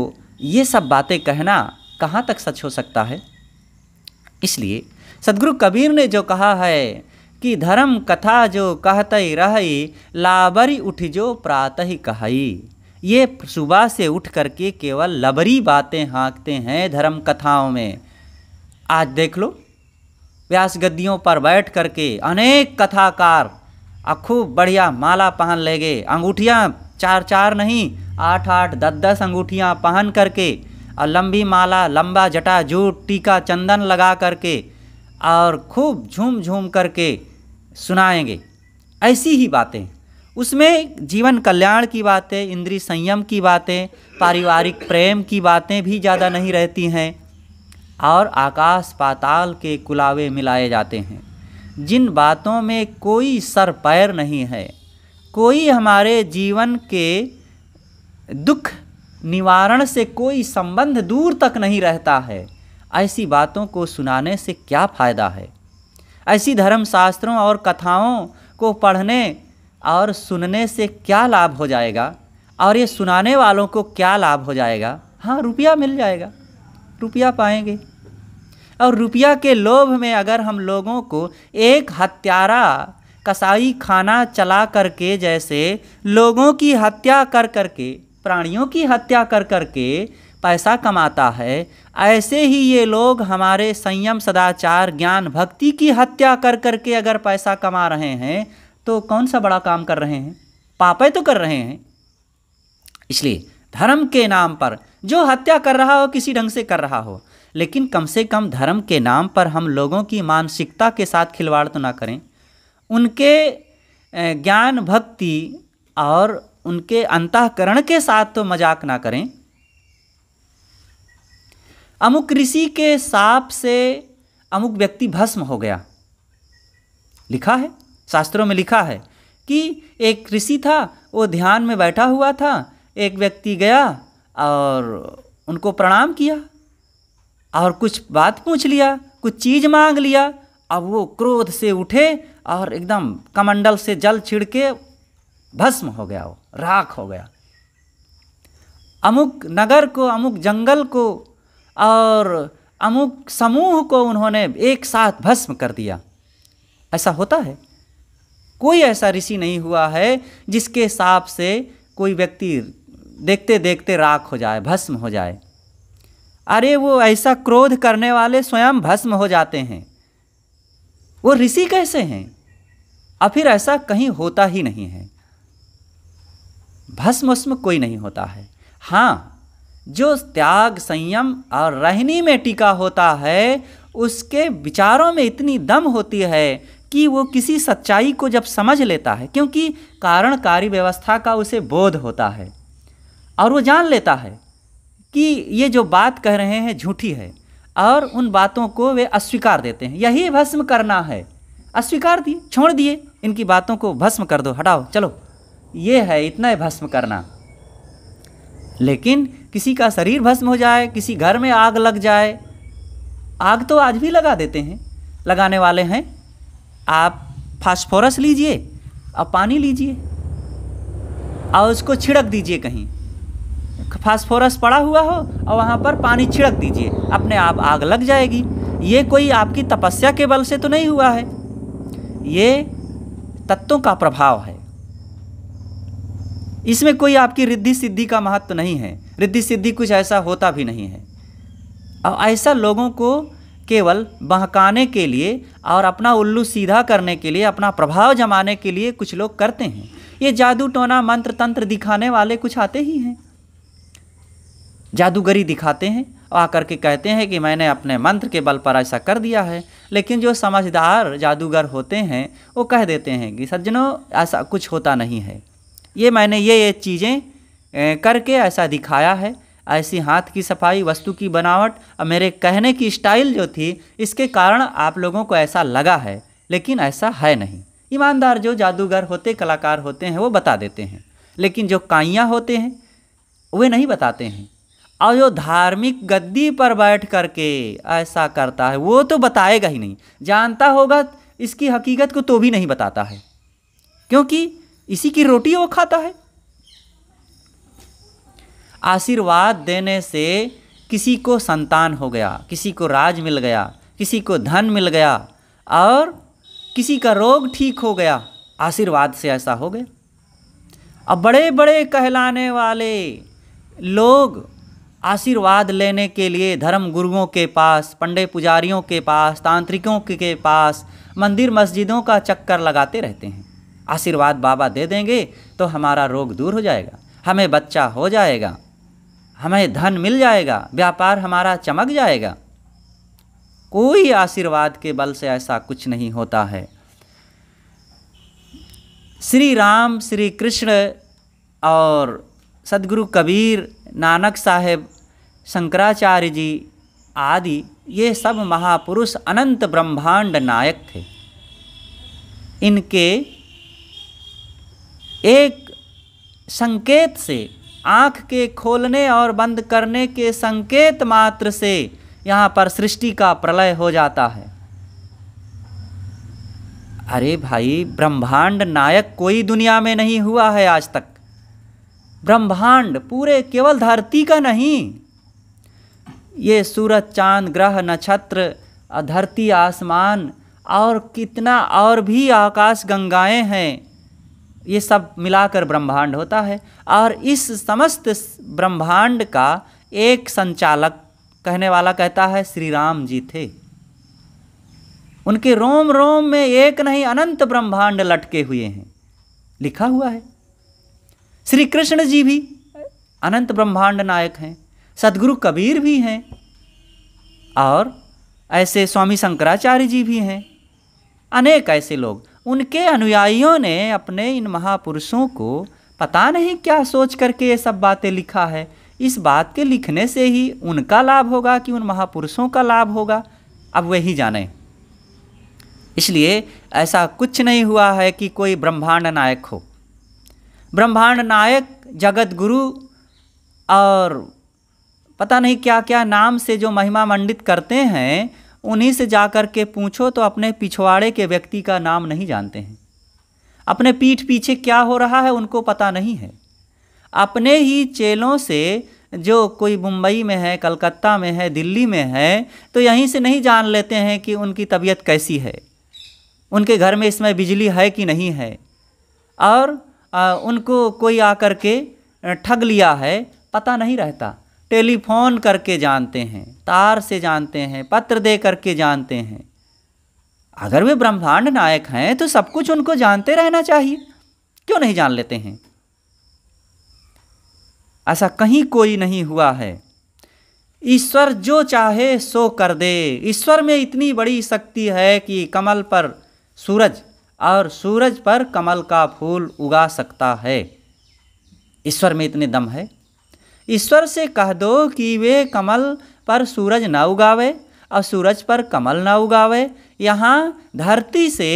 ये सब बातें कहना कहाँ तक सच हो सकता है? इसलिए सदगुरु कबीर ने जो कहा है कि धर्म कथा जो कहतई रही, लाबरी उठ जो प्रातः कहई। ये सुबह से उठ करके केवल लबरी बातें हाँकते हैं धर्म कथाओं में। आज देख लो, व्यास गद्दियों पर बैठ करके अनेक कथाकार खूब बढ़िया माला पहन ले गए, अंगूठियाँ 4-4 नहीं 8-8 10-10 अंगूठियाँ पहन करके और लंबी माला, लंबा जटा जूट, टीका चंदन लगा करके और खूब झूम झूम करके सुनाएंगे ऐसी ही बातें। उसमें जीवन कल्याण की बातें, इंद्रिय संयम की बातें, पारिवारिक प्रेम की बातें भी ज़्यादा नहीं रहती हैं और आकाश पाताल के कुलावे मिलाए जाते हैं। जिन बातों में कोई सर पैर नहीं है, कोई हमारे जीवन के दुख निवारण से कोई संबंध दूर तक नहीं रहता है, ऐसी बातों को सुनाने से क्या फ़ायदा है? ऐसी धर्मशास्त्रों और कथाओं को पढ़ने और सुनने से क्या लाभ हो जाएगा? और ये सुनाने वालों को क्या लाभ हो जाएगा? हाँ, रुपया मिल जाएगा, रुपया पाएंगे। और रुपया के लोभ में अगर हम लोगों को एक हत्यारा कसाई खाना चला करके, जैसे लोगों की हत्या कर करके, प्राणियों की हत्या कर करके पैसा कमाता है, ऐसे ही ये लोग हमारे संयम, सदाचार, ज्ञान, भक्ति की हत्या कर करके अगर पैसा कमा रहे हैं तो कौन सा बड़ा काम कर रहे हैं? पापे तो कर रहे हैं। इसलिए धर्म के नाम पर जो हत्या कर रहा हो, किसी ढंग से कर रहा हो, लेकिन कम से कम धर्म के नाम पर हम लोगों की मानसिकता के साथ खिलवाड़ तो ना करें, उनके ज्ञान, भक्ति और उनके अंतःकरण के साथ तो मजाक ना करें। अमुक ऋषि के शाप से अमुक व्यक्ति भस्म हो गया, लिखा है, शास्त्रों में लिखा है कि एक ऋषि था, वो ध्यान में बैठा हुआ था, एक व्यक्ति गया और उनको प्रणाम किया और कुछ बात पूछ लिया, कुछ चीज़ मांग लिया। अब वो क्रोध से उठे और एकदम कमंडल से जल छिड़के भस्म हो गया, वो राख हो गया। अमुक नगर को, अमुक जंगल को और अमुक समूह को उन्होंने एक साथ भस्म कर दिया। ऐसा होता है? कोई ऐसा ऋषि नहीं हुआ है जिसके शाप से कोई व्यक्ति देखते देखते राख हो जाए, भस्म हो जाए। अरे वो ऐसा क्रोध करने वाले स्वयं भस्म हो जाते हैं, वो ऋषि कैसे हैं? और फिर ऐसा कहीं होता ही नहीं है, भस्म उसमें कोई नहीं होता है। हाँ, जो त्याग, संयम और रहनी में टिका होता है, उसके विचारों में इतनी दम होती है कि वो किसी सच्चाई को जब समझ लेता है, क्योंकि कारणकारी व्यवस्था का उसे बोध होता है और वो जान लेता है कि ये जो बात कह रहे हैं झूठी है, और उन बातों को वे अस्वीकार देते हैं। यही भस्म करना है, अस्वीकार दिए, छोड़ दिए, इनकी बातों को भस्म कर दो, हटाओ, चलो ये है, इतना ही भस्म करना। लेकिन किसी का शरीर भस्म हो जाए, किसी घर में आग लग जाए, आग तो आज भी लगा देते हैं, लगाने वाले हैं। आप फास्फोरस लीजिए और पानी लीजिए और उसको छिड़क दीजिए, कहीं फास्फोरस पड़ा हुआ हो और वहाँ पर पानी छिड़क दीजिए, अपने आप आग लग जाएगी। ये कोई आपकी तपस्या के बल से तो नहीं हुआ है, ये तत्वों का प्रभाव है। इसमें कोई आपकी रिद्धि सिद्धि का महत्व नहीं है, रिद्धि सिद्धि कुछ ऐसा होता भी नहीं है। और ऐसा लोगों को केवल बहकाने के लिए और अपना उल्लू सीधा करने के लिए, अपना प्रभाव जमाने के लिए कुछ लोग करते हैं। ये जादू टोना मंत्र तंत्र दिखाने वाले कुछ आते ही हैं, जादूगरी दिखाते हैं, आकर के कहते हैं कि मैंने अपने मंत्र के बल पर ऐसा कर दिया है। लेकिन जो समझदार जादूगर होते हैं वो कह देते हैं कि सज्जनों ऐसा कुछ होता नहीं है, ये मैंने ये चीज़ें करके ऐसा दिखाया है, ऐसी हाथ की सफाई, वस्तु की बनावट और मेरे कहने की स्टाइल जो थी, इसके कारण आप लोगों को ऐसा लगा है, लेकिन ऐसा है नहीं। ईमानदार जो जादूगर होते, कलाकार होते हैं, वो बता देते हैं, लेकिन जो काइयाँ होते हैं वे नहीं बताते हैं। और जो धार्मिक गद्दी पर बैठ करके ऐसा करता है, वो तो बताएगा ही नहीं, जानता होगा इसकी हकीकत को तो भी नहीं बताता है, क्योंकि इसी की रोटी वो खाता है। आशीर्वाद देने से किसी को संतान हो गया, किसी को राज मिल गया, किसी को धन मिल गया और किसी का रोग ठीक हो गया, आशीर्वाद से ऐसा हो गया। अब बड़े बड़े कहलाने वाले लोग आशीर्वाद लेने के लिए धर्म गुरुओं के पास, पंडित पुजारियों के पास, तांत्रिकों के पास, मंदिर मस्जिदों का चक्कर लगाते रहते हैं। आशीर्वाद बाबा दे देंगे तो हमारा रोग दूर हो जाएगा, हमें बच्चा हो जाएगा, हमें धन मिल जाएगा, व्यापार हमारा चमक जाएगा। कोई आशीर्वाद के बल से ऐसा कुछ नहीं होता है। श्री राम, श्री कृष्ण और सदगुरु कबीर, नानक साहेब, शंकराचार्य जी आदि ये सब महापुरुष अनंत ब्रह्मांड नायक थे। इनके एक संकेत से, आँख के खोलने और बंद करने के संकेत मात्र से यहाँ पर सृष्टि का प्रलय हो जाता है। अरे भाई, ब्रह्मांड नायक कोई दुनिया में नहीं हुआ है आज तक। ब्रह्मांड पूरे केवल धरती का नहीं, ये सूरज, चांद, ग्रह, नक्षत्र, धरती, आसमान और कितना और भी आकाश गंगाएं हैं, ये सब मिलाकर ब्रह्मांड होता है। और इस समस्त ब्रह्मांड का एक संचालक कहने वाला कहता है श्री राम जी थे। उनके रोम रोम में एक नहीं अनंत ब्रह्मांड लटके हुए हैं, लिखा हुआ है। श्री कृष्ण जी भी अनंत ब्रह्मांड नायक हैं, सदगुरु कबीर भी हैं और ऐसे स्वामी शंकराचार्य जी भी हैं। अनेक ऐसे लोग, उनके अनुयायियों ने अपने इन महापुरुषों को पता नहीं क्या सोच करके ये सब बातें लिखा है। इस बात के लिखने से ही उनका लाभ होगा कि उन महापुरुषों का लाभ होगा, अब वही जाने। इसलिए ऐसा कुछ नहीं हुआ है कि कोई ब्रह्मांड नायक हो। ब्रह्मांड नायक, जगत गुरु और पता नहीं क्या क्या नाम से जो महिमा मंडित करते हैं, उन्हीं से जाकर के पूछो तो अपने पिछवाड़े के व्यक्ति का नाम नहीं जानते हैं। अपने पीठ पीछे क्या हो रहा है उनको पता नहीं है। अपने ही चेलों से, जो कोई मुंबई में है, कलकत्ता में है, दिल्ली में है, तो यहीं से नहीं जान लेते हैं कि उनकी तबीयत कैसी है, उनके घर में इसमें बिजली है कि नहीं है, और उनको कोई आकर के ठग लिया है, पता नहीं रहता। टेलीफोन करके जानते हैं, तार से जानते हैं, पत्र दे करके जानते हैं। अगर वे ब्रह्मांड नायक हैं तो सब कुछ उनको जानते रहना चाहिए, क्यों नहीं जान लेते हैं? ऐसा कहीं कोई नहीं हुआ है। ईश्वर जो चाहे सो कर दे। ईश्वर में इतनी बड़ी शक्ति है कि कमल पर सूरज और सूरज पर कमल का फूल उगा सकता है। ईश्वर में इतने दम है। ईश्वर से कह दो कि वे कमल पर सूरज न उगावे और सूरज पर कमल न उगावे। यहाँ धरती से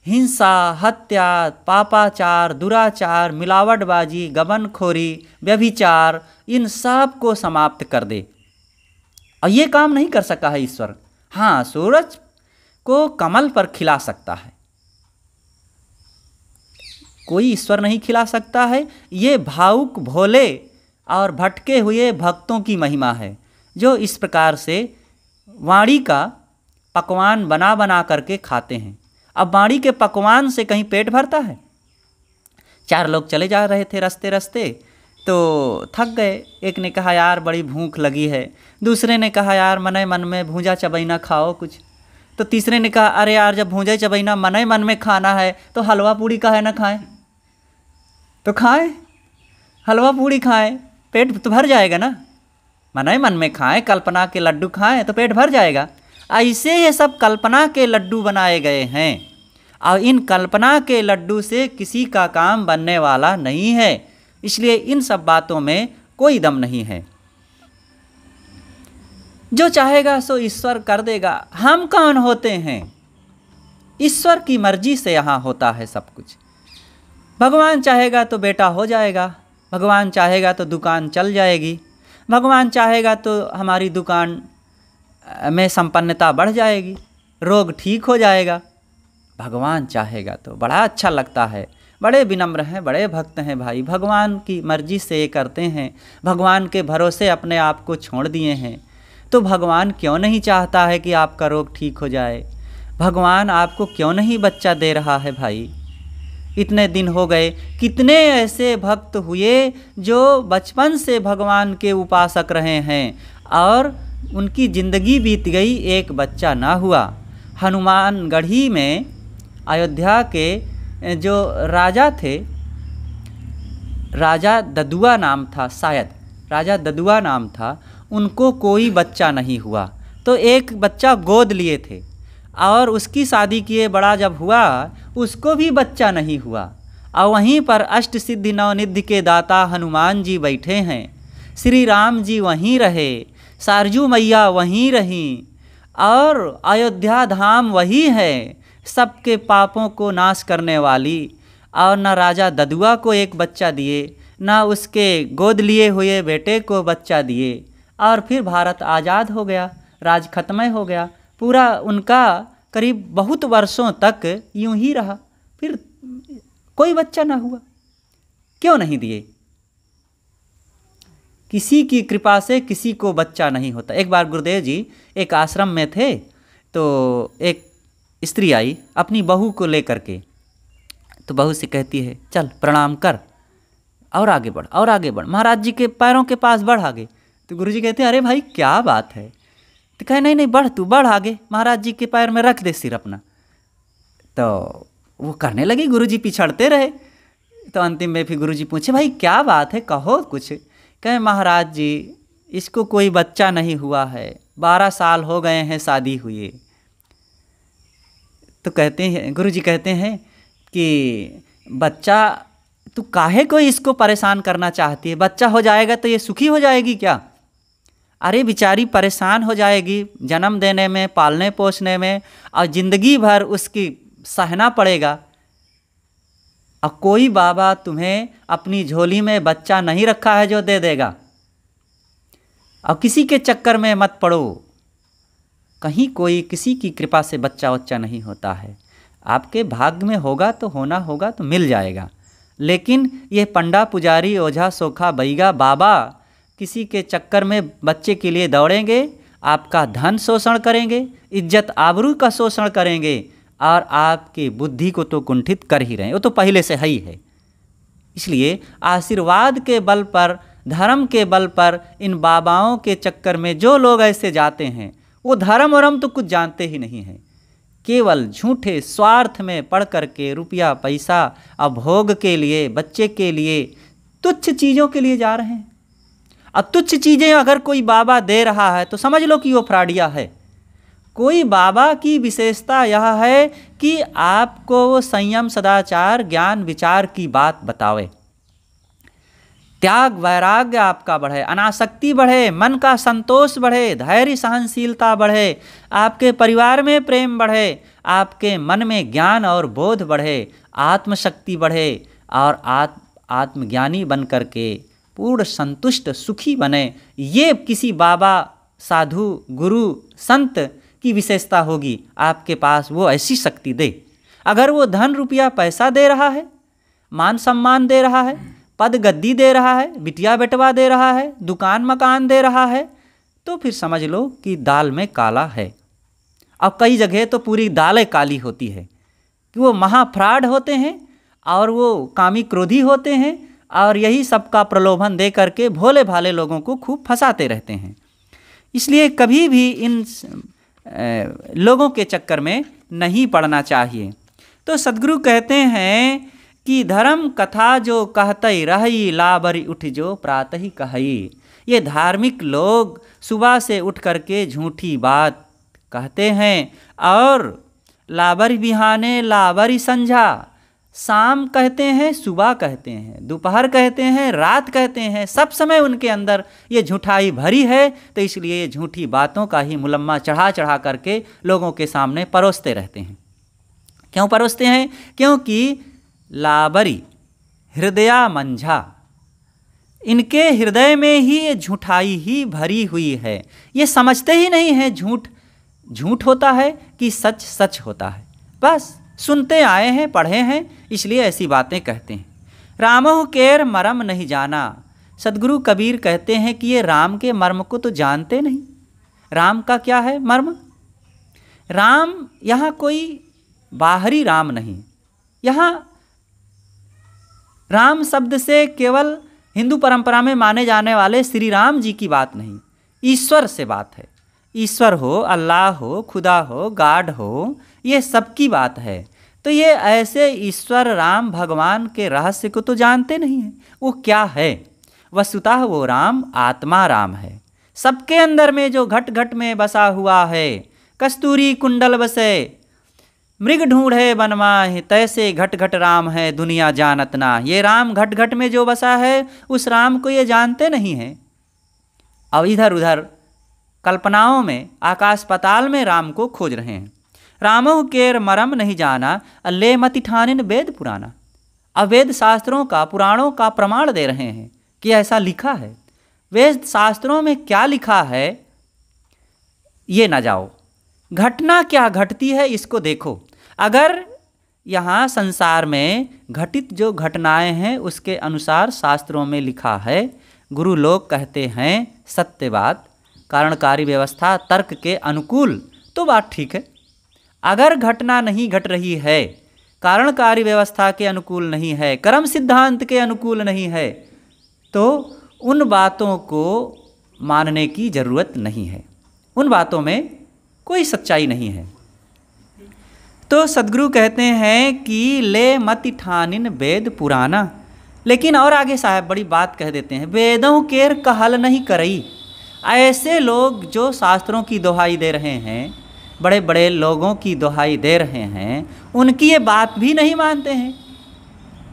हिंसा, हत्या, पापाचार, दुराचार, मिलावटबाजी, गबनखोरी, व्यभिचार, इन सब को समाप्त कर दे। और ये काम नहीं कर सका है ईश्वर। हाँ, सूरज को कमल पर खिला सकता है, कोई ईश्वर नहीं खिला सकता है। ये भावुक, भोले और भटके हुए भक्तों की महिमा है, जो इस प्रकार से वाणी का पकवान बना बना करके खाते हैं। अब वाणी के पकवान से कहीं पेट भरता है? 4 लोग चले जा रहे थे रास्ते रास्ते, तो थक गए। एक ने कहा यार बड़ी भूख लगी है, दूसरे ने कहा यार मने मन में भूंजा चबैना खाओ कुछ, तो तीसरे ने कहा अरे यार जब भूंजा चबैना मने मन में खाना है तो हलवा पूड़ी काहे ना खाएं, तो खाएं, हलवा पूड़ी खाएं, पेट तो भर जाएगा ना। मने मन में खाएं, कल्पना के लड्डू खाएं तो पेट भर जाएगा। ऐसे ये सब कल्पना के लड्डू बनाए गए हैं, और इन कल्पना के लड्डू से किसी का काम बनने वाला नहीं है। इसलिए इन सब बातों में कोई दम नहीं है। जो चाहेगा सो ईश्वर कर देगा। हम कौन होते हैं? ईश्वर की मर्जी से यहाँ होता है सब कुछ। भगवान चाहेगा तो बेटा हो जाएगा, भगवान चाहेगा तो दुकान चल जाएगी, भगवान चाहेगा तो हमारी दुकान में संपन्नता बढ़ जाएगी, रोग ठीक हो जाएगा। भगवान चाहेगा तो बड़ा अच्छा लगता है। बड़े विनम्र हैं, बड़े भक्त हैं भाई, भगवान की मर्जी से ये करते हैं, भगवान के भरोसे अपने आप को छोड़ दिए हैं। तो भगवान क्यों नहीं चाहता है कि आपका रोग ठीक हो जाए? भगवान आपको क्यों नहीं बच्चा दे रहा है भाई? इतने दिन हो गए, कितने ऐसे भक्त हुए जो बचपन से भगवान के उपासक रहे हैं और उनकी ज़िंदगी बीत गई, एक बच्चा ना हुआ। हनुमानगढ़ी में अयोध्या के जो राजा थे, राजा ददुआ नाम था, शायद राजा ददुआ नाम था, उनको कोई बच्चा नहीं हुआ। तो एक बच्चा गोद लिए थे और उसकी शादी किए, बड़ा जब हुआ उसको भी बच्चा नहीं हुआ। और वहीं पर अष्ट सिद्धि नवनिधि के दाता हनुमान जी बैठे हैं, श्री राम जी वहीं रहे, सरजू मैया वहीं रहीं और अयोध्या धाम वही है, सबके पापों को नाश करने वाली। और न राजा ददुआ को एक बच्चा दिए, न उसके गोद लिए हुए बेटे को बच्चा दिए, और फिर भारत आज़ाद हो गया, राज खत्म हो गया। पूरा उनका करीब बहुत वर्षों तक यूं ही रहा, फिर कोई बच्चा ना हुआ। क्यों नहीं दिए? किसी की कृपा से किसी को बच्चा नहीं होता। एक बार गुरुदेव जी एक आश्रम में थे, तो एक स्त्री आई अपनी बहू को लेकर के, तो बहू से कहती है चल प्रणाम कर और आगे बढ़ और आगे बढ़, महाराज जी के पैरों के पास बढ़ आगे। तो गुरुजी कहते हैं अरे भाई क्या बात है? तो कहे नहीं नहीं बढ़, तू बढ़ आगे, महाराज जी के पैर में रख दे सिर अपना। तो वो करने लगी, गुरुजी पिछड़ते रहे। तो अंतिम में फिर गुरुजी पूछे भाई क्या बात है, कहो कुछ। कहे महाराज जी इसको कोई बच्चा नहीं हुआ है, 12 साल हो गए हैं शादी हुए। तो कहते हैं, गुरुजी कहते हैं कि बच्चा तू काहे को इसको परेशान करना चाहती है? बच्चा हो जाएगा तो ये सुखी हो जाएगी क्या? अरे बेचारी परेशान हो जाएगी जन्म देने में, पालने पोसने में, और ज़िंदगी भर उसकी सहना पड़ेगा। और कोई बाबा तुम्हें अपनी झोली में बच्चा नहीं रखा है जो दे देगा। और किसी के चक्कर में मत पड़ो, कहीं कोई किसी की कृपा से बच्चा वच्चा नहीं होता है। आपके भाग्य में होगा तो होना होगा तो मिल जाएगा। लेकिन ये पंडा पुजारी ओझा सोखा बैगा बाबा किसी के चक्कर में बच्चे के लिए दौड़ेंगे, आपका धन शोषण करेंगे, इज्जत आबरू का शोषण करेंगे, और आपकी बुद्धि को तो कुंठित कर ही रहे हैं, वो तो पहले से ही है। इसलिए आशीर्वाद के बल पर, धर्म के बल पर इन बाबाओं के चक्कर में जो लोग ऐसे जाते हैं, वो धर्म वरम तो कुछ जानते ही नहीं हैं। केवल झूठे स्वार्थ में पड़ कर के रुपया पैसा और भोग के लिए, बच्चे के लिए, तुच्छ चीज़ों के लिए जा रहे हैं। अब तुच्छ चीज़ें अगर कोई बाबा दे रहा है तो समझ लो कि वो फ्रॉडिया है। कोई बाबा की विशेषता यह है कि आपको वो संयम, सदाचार, ज्ञान, विचार की बात बतावे, त्याग वैराग्य आपका बढ़े, अनासक्ति बढ़े, मन का संतोष बढ़े, धैर्य सहनशीलता बढ़े, आपके परिवार में प्रेम बढ़े, आपके मन में ज्ञान और बोध बढ़े, आत्मशक्ति बढ़े, और आत्मज्ञानी बन करके पूर्ण संतुष्ट सुखी बने। ये किसी बाबा, साधु, गुरु, संत की विशेषता होगी। आपके पास वो ऐसी शक्ति दे। अगर वो धन रुपया पैसा दे रहा है, मान सम्मान दे रहा है, पद गद्दी दे रहा है, बिटिया बेटवा दे रहा है, दुकान मकान दे रहा है, तो फिर समझ लो कि दाल में काला है। अब कई जगह तो पूरी दालें काली होती है कि वो महाफ्रॉड होते हैं और वो कामी क्रोधी होते हैं, और यही सबका प्रलोभन दे करके भोले भाले लोगों को खूब फंसाते रहते हैं। इसलिए कभी भी इन लोगों के चक्कर में नहीं पड़ना चाहिए। तो सद्गुरु कहते हैं कि धर्म कथा जो कहतई रही, लाबरी उठ जो प्रातः ही कहई। ये धार्मिक लोग सुबह से उठ करके झूठी बात कहते हैं, और लाबरी बिहाने लाबरी संझा, शाम कहते हैं, सुबह कहते हैं, दोपहर कहते हैं, रात कहते हैं, सब समय उनके अंदर ये झूठाई भरी है। तो इसलिए ये झूठी बातों का ही मुलम्मा चढ़ा चढ़ा करके लोगों के सामने परोसते रहते हैं। क्यों परोसते हैं? क्योंकि लाबरी हृदया मंझा, इनके हृदय में ही ये झूठाई ही भरी हुई है। ये समझते ही नहीं है झूठ झूठ होता है कि सच सच होता है। बस सुनते आए हैं, पढ़े हैं, इसलिए ऐसी बातें कहते हैं। रामहु केर मरम नहीं जाना। सदगुरु कबीर कहते हैं कि ये राम के मर्म को तो जानते नहीं। राम का क्या है मर्म? राम यहाँ कोई बाहरी राम नहीं, यहाँ राम शब्द से केवल हिंदू परंपरा में माने जाने वाले श्री राम जी की बात नहीं, ईश्वर से बात है। ईश्वर हो, अल्लाह हो, खुदा हो, गॉड हो, ये सबकी बात है। तो ये ऐसे ईश्वर राम भगवान के रहस्य को तो जानते नहीं हैं। वो क्या है? वस्तुतः वो राम आत्मा राम है, सबके अंदर में जो घट घट में बसा हुआ है। कस्तूरी कुंडल बसे मृग ढूंढे बनमाहि, तैसे घट घट राम है दुनिया जानत ना। ये राम घट घट में जो बसा है उस राम को ये जानते नहीं हैं। अब इधर उधर कल्पनाओं में, आकाश पाताल में राम को खोज रहे हैं। रामहु केर मरम नहीं जाना, ले मति ठानिन वेद पुराना। अब वेद शास्त्रों का, पुराणों का प्रमाण दे रहे हैं कि ऐसा लिखा है। वेद शास्त्रों में क्या लिखा है ये ना जाओ, घटना क्या घटती है इसको देखो। अगर यहाँ संसार में घटित जो घटनाएं हैं उसके अनुसार शास्त्रों में लिखा है, गुरु लोग कहते हैं सत्य बात, कारणकारी व्यवस्था तर्क के अनुकूल, तो बात ठीक है। अगर घटना नहीं घट रही है, कारणकारी व्यवस्था के अनुकूल नहीं है, कर्म सिद्धांत के अनुकूल नहीं है, तो उन बातों को मानने की जरूरत नहीं है। उन बातों में कोई सच्चाई नहीं है। तो सदगुरु कहते हैं कि ले मति ठानिन वेद पुराना। लेकिन और आगे साहब बड़ी बात कह देते हैं, वेदों केर कहल नहीं करई। ऐसे लोग जो शास्त्रों की दुहाई दे रहे हैं, बड़े बड़े लोगों की दुहाई दे रहे हैं, उनकी ये बात भी नहीं मानते हैं।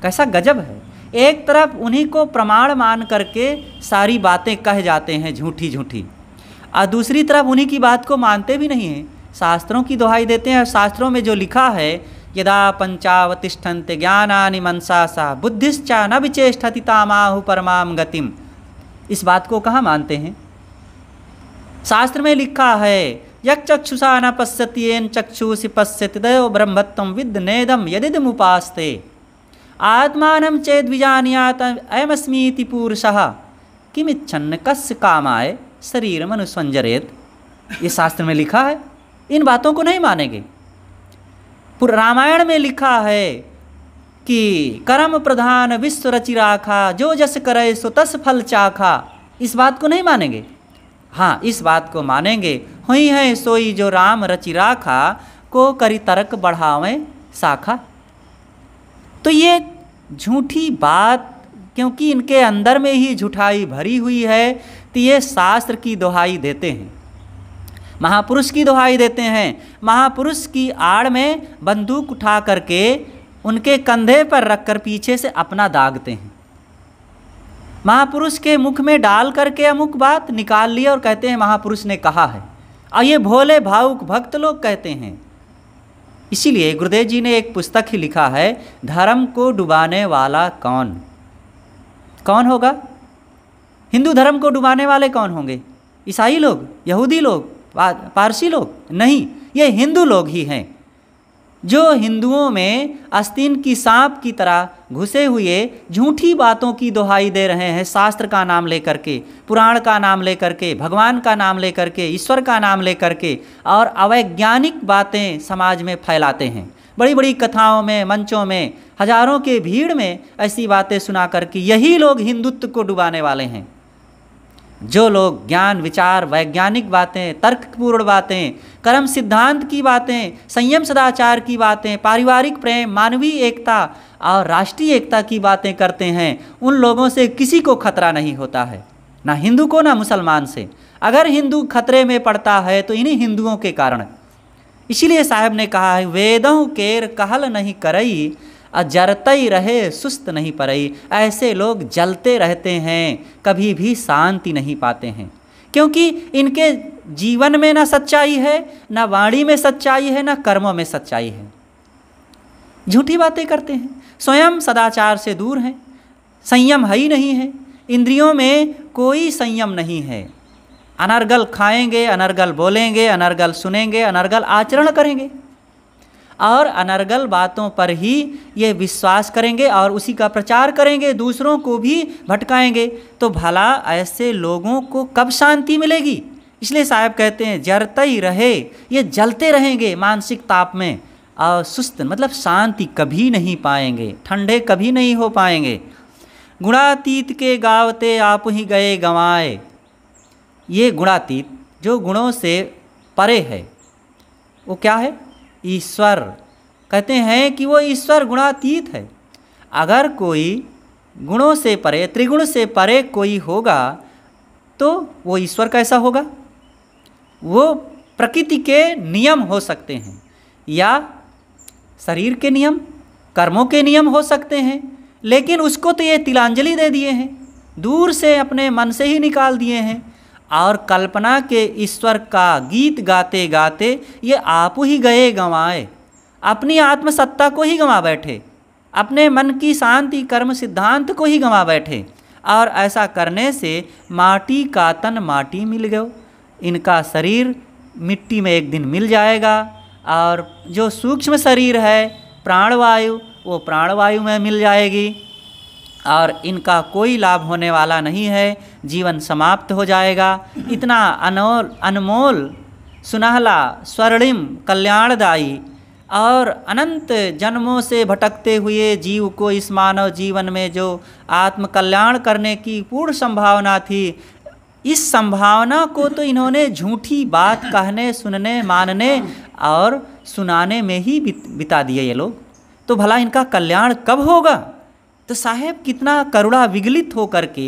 कैसा गजब है। एक तरफ उन्हीं को प्रमाण मान करके सारी बातें कह जाते हैं झूठी झूठी, और दूसरी तरफ उन्हीं की बात को मानते भी नहीं हैं, शास्त्रों की दुहाई देते हैं। और शास्त्रों में जो लिखा है, यदा पंचावतिष्ठन्ते ज्ञानानि मनसा सा बुद्धिश्चा न विचेष्टति तामाहु परमाम गतिम। इस बात को कहाँ मानते हैं? शास्त्र में लिखा है, यक चक्षुषा न पश्यति येन चक्षुषि पश्यति तयो ब्रह्मत्वं विद् नेदं यदिदमुपास्ते आत्मानं चेद् विजानीयात् अयमस्मीति पुरुषः किमिच्छन् कस्य कामाय शरीर मनुसंजरेत। ये शास्त्र में लिखा है, इन बातों को नहीं मानेंगे। रामायण में लिखा है कि कर्म प्रधान विश्व रचि राखा, जो जस करे सो तस फल चाखा। इस बात को नहीं मानेंगे। हाँ, इस बात को मानेंगे, हुई है सोई जो राम रचि राखा, को करी तर्क बढ़ावें शाखा। तो ये झूठी बात, क्योंकि इनके अंदर में ही झूठाई भरी हुई है, तो ये शास्त्र की दुहाई देते हैं, महापुरुष की दुहाई देते हैं। महापुरुष की आड़ में बंदूक उठा करके उनके कंधे पर रखकर पीछे से अपना दागते हैं। महापुरुष के मुख में डाल करके अमुक बात निकाल ली और कहते हैं महापुरुष ने कहा है। और ये भोले भावुक भक्त लोग कहते हैं। इसीलिए गुरुदेव जी ने एक पुस्तक ही लिखा है, धर्म को डुबाने वाला कौन? कौन होगा? हिंदू धर्म को डुबाने वाले कौन होंगे? ईसाई लोग, यहूदी लोग, पारसी लोग? नहीं, ये हिंदू लोग ही हैं, जो हिंदुओं में आस्तीन की सांप की तरह घुसे हुए झूठी बातों की दुहाई दे रहे हैं। शास्त्र का नाम लेकर के, पुराण का नाम लेकर के, भगवान का नाम लेकर के, ईश्वर का नाम लेकर के, और अवैज्ञानिक बातें समाज में फैलाते हैं। बड़ी बड़ी कथाओं में, मंचों में, हजारों के भीड़ में ऐसी बातें सुना करके यही लोग हिंदुत्व को डुबाने वाले हैं। जो लोग ज्ञान, विचार, वैज्ञानिक बातें, तर्कपूर्ण बातें, कर्म सिद्धांत की बातें, संयम सदाचार की बातें, पारिवारिक प्रेम, मानवीय एकता और राष्ट्रीय एकता की बातें करते हैं, उन लोगों से किसी को खतरा नहीं होता है, ना हिंदू को ना मुसलमान से। अगर हिंदू खतरे में पड़ता है तो इन्हीं हिंदुओं के कारण। इसीलिए साहब ने कहा है, वेदों केर कहल नहीं करई, जरतई रहे सुस्त नहीं परई। ऐसे लोग जलते रहते हैं, कभी भी शांति नहीं पाते हैं, क्योंकि इनके जीवन में ना सच्चाई है, ना वाणी में सच्चाई है, ना कर्मों में सच्चाई है। झूठी बातें करते हैं, स्वयं सदाचार से दूर हैं, संयम है ही नहीं है, इंद्रियों में कोई संयम नहीं है। अनर्गल खाएंगे, अनर्गल बोलेंगे, अनर्गल सुनेंगे, अनर्गल आचरण करेंगे। और अनर्गल बातों पर ही ये विश्वास करेंगे और उसी का प्रचार करेंगे, दूसरों को भी भटकाएंगे। तो भला ऐसे लोगों को कब शांति मिलेगी? इसलिए साहब कहते हैं जरते ही रहे, ये जलते रहेंगे मानसिक ताप में, और सुस्त मतलब शांति कभी नहीं पाएंगे, ठंडे कभी नहीं हो पाएंगे। गुणातीत के गावते आप ही गए गंवाए। ये गुणातीत जो गुणों से परे है, वो क्या है? ईश्वर। कहते हैं कि वो ईश्वर गुणातीत है। अगर कोई गुणों से परे, त्रिगुण से परे कोई होगा तो वो ईश्वर कैसा होगा? वो प्रकृति के नियम हो सकते हैं, या शरीर के नियम, कर्मों के नियम हो सकते हैं, लेकिन उसको तो ये तिलांजलि दे दिए हैं, दूर से अपने मन से ही निकाल दिए हैं। और कल्पना के ईश्वर का गीत गाते गाते ये आप ही गए गंवाए, अपनी आत्मसत्ता को ही गंवा बैठे, अपने मन की शांति कर्म सिद्धांत को ही गंवा बैठे। और ऐसा करने से माटी का तन माटी मिल गयो, इनका शरीर मिट्टी में एक दिन मिल जाएगा, और जो सूक्ष्म शरीर है प्राणवायु, वो प्राणवायु में मिल जाएगी, और इनका कोई लाभ होने वाला नहीं है, जीवन समाप्त हो जाएगा। इतना अनमोल सुनहला स्वर्णिम कल्याणदायी और अनंत जन्मों से भटकते हुए जीव को इस मानव जीवन में जो आत्म कल्याण करने की पूर्ण संभावना थी, इस संभावना को तो इन्होंने झूठी बात कहने, सुनने, मानने और सुनाने में ही बिता दिए ये लोग। तो भला इनका कल्याण कब होगा? तो साहेब कितना करुणा विगलित हो करके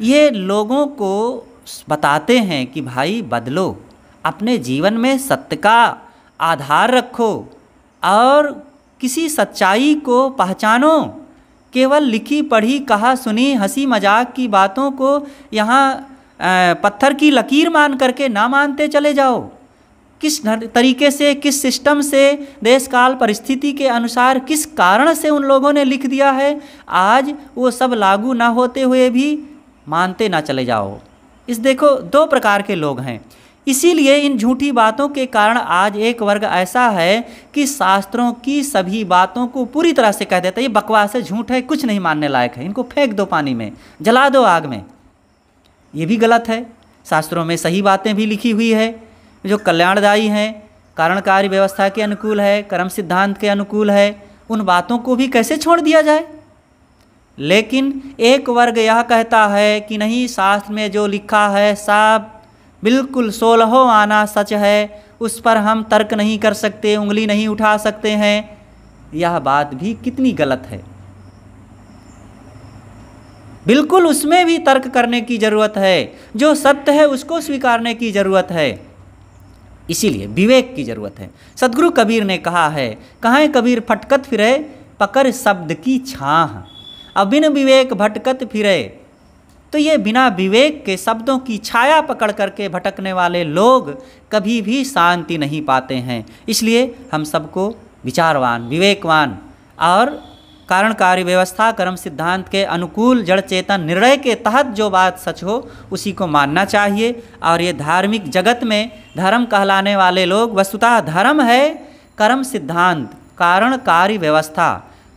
ये लोगों को बताते हैं कि भाई बदलो, अपने जीवन में सत्य का आधार रखो और किसी सच्चाई को पहचानो। केवल लिखी पढ़ी कहा सुनी हंसी मजाक की बातों को यहाँ पत्थर की लकीर मान करके ना मानते चले जाओ। किस तरीके से, किस सिस्टम से, देश काल परिस्थिति के अनुसार, किस कारण से उन लोगों ने लिख दिया है, आज वो सब लागू ना होते हुए भी मानते ना चले जाओ। इस देखो दो प्रकार के लोग हैं। इसीलिए इन झूठी बातों के कारण आज एक वर्ग ऐसा है कि शास्त्रों की सभी बातों को पूरी तरह से कह देता है ये बकवास है, झूठ है, कुछ नहीं मानने लायक है, इनको फेंक दो पानी में, जला दो आग में। ये भी गलत है। शास्त्रों में सही बातें भी लिखी हुई है जो कल्याणदायी हैं, कारणकारी व्यवस्था के अनुकूल है, कर्म सिद्धांत के अनुकूल है, उन बातों को भी कैसे छोड़ दिया जाए? लेकिन एक वर्ग यह कहता है कि नहीं, शास्त्र में जो लिखा है सब बिल्कुल 16 आना सच है, उस पर हम तर्क नहीं कर सकते, उंगली नहीं उठा सकते हैं। यह बात भी कितनी गलत है। बिल्कुल उसमें भी तर्क करने की ज़रूरत है, जो सत्य है उसको स्वीकारने की ज़रूरत है। इसीलिए विवेक की ज़रूरत है। सदगुरु कबीर ने कहा है, कहाँ कबीर फटकत फिरे पकड़ शब्द की छाह, अब बिन विवेक भटकत फिरे। तो ये बिना विवेक के शब्दों की छाया पकड़ करके भटकने वाले लोग कभी भी शांति नहीं पाते हैं। इसलिए हम सबको विचारवान, विवेकवान और कारणकारी व्यवस्था कर्म सिद्धांत के अनुकूल जड़ चेतन निर्णय के तहत जो बात सच हो उसी को मानना चाहिए। और ये धार्मिक जगत में धर्म कहलाने वाले लोग, वस्तुतः धर्म है कर्म सिद्धांत, कारणकारी व्यवस्था,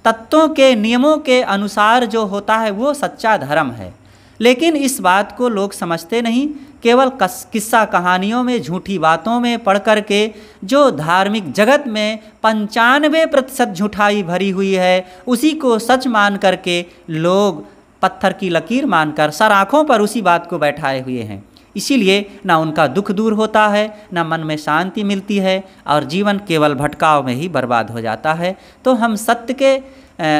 तत्वों के नियमों के अनुसार जो होता है वो सच्चा धर्म है। लेकिन इस बात को लोग समझते नहीं, केवल किस्सा कहानियों में, झूठी बातों में पढ़ कर के जो धार्मिक जगत में 95% झूठाई भरी हुई है उसी को सच मान करके लोग पत्थर की लकीर मानकर सर आँखों पर उसी बात को बैठाए हुए हैं। इसीलिए ना उनका दुख दूर होता है, ना मन में शांति मिलती है और जीवन केवल भटकाव में ही बर्बाद हो जाता है। तो हम सत्य के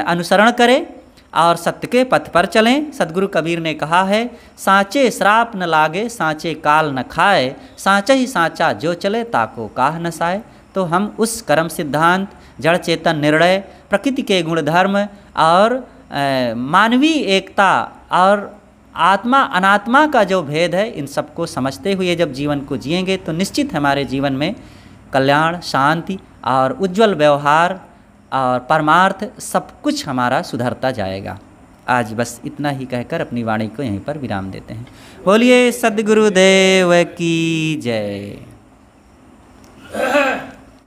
अनुसरण करें और सत्य के पथ पर चलें। सदगुरु कबीर ने कहा है, सांचे श्राप न लागे सांचे काल न खाए, सांचा ही सांचा जो चले ताको काह न साए। तो हम उस कर्म सिद्धांत, जड़ चेतन निर्णय, प्रकृति के गुण धर्म और मानवीय एकता और आत्मा अनात्मा का जो भेद है, इन सबको समझते हुए जब जीवन को जिएंगे तो निश्चित हमारे जीवन में कल्याण, शांति और उज्जवल व्यवहार और परमार्थ सब कुछ हमारा सुधरता जाएगा। आज बस इतना ही कहकर अपनी वाणी को यहीं पर विराम देते हैं। बोलिए सद्गुरुदेव की जय।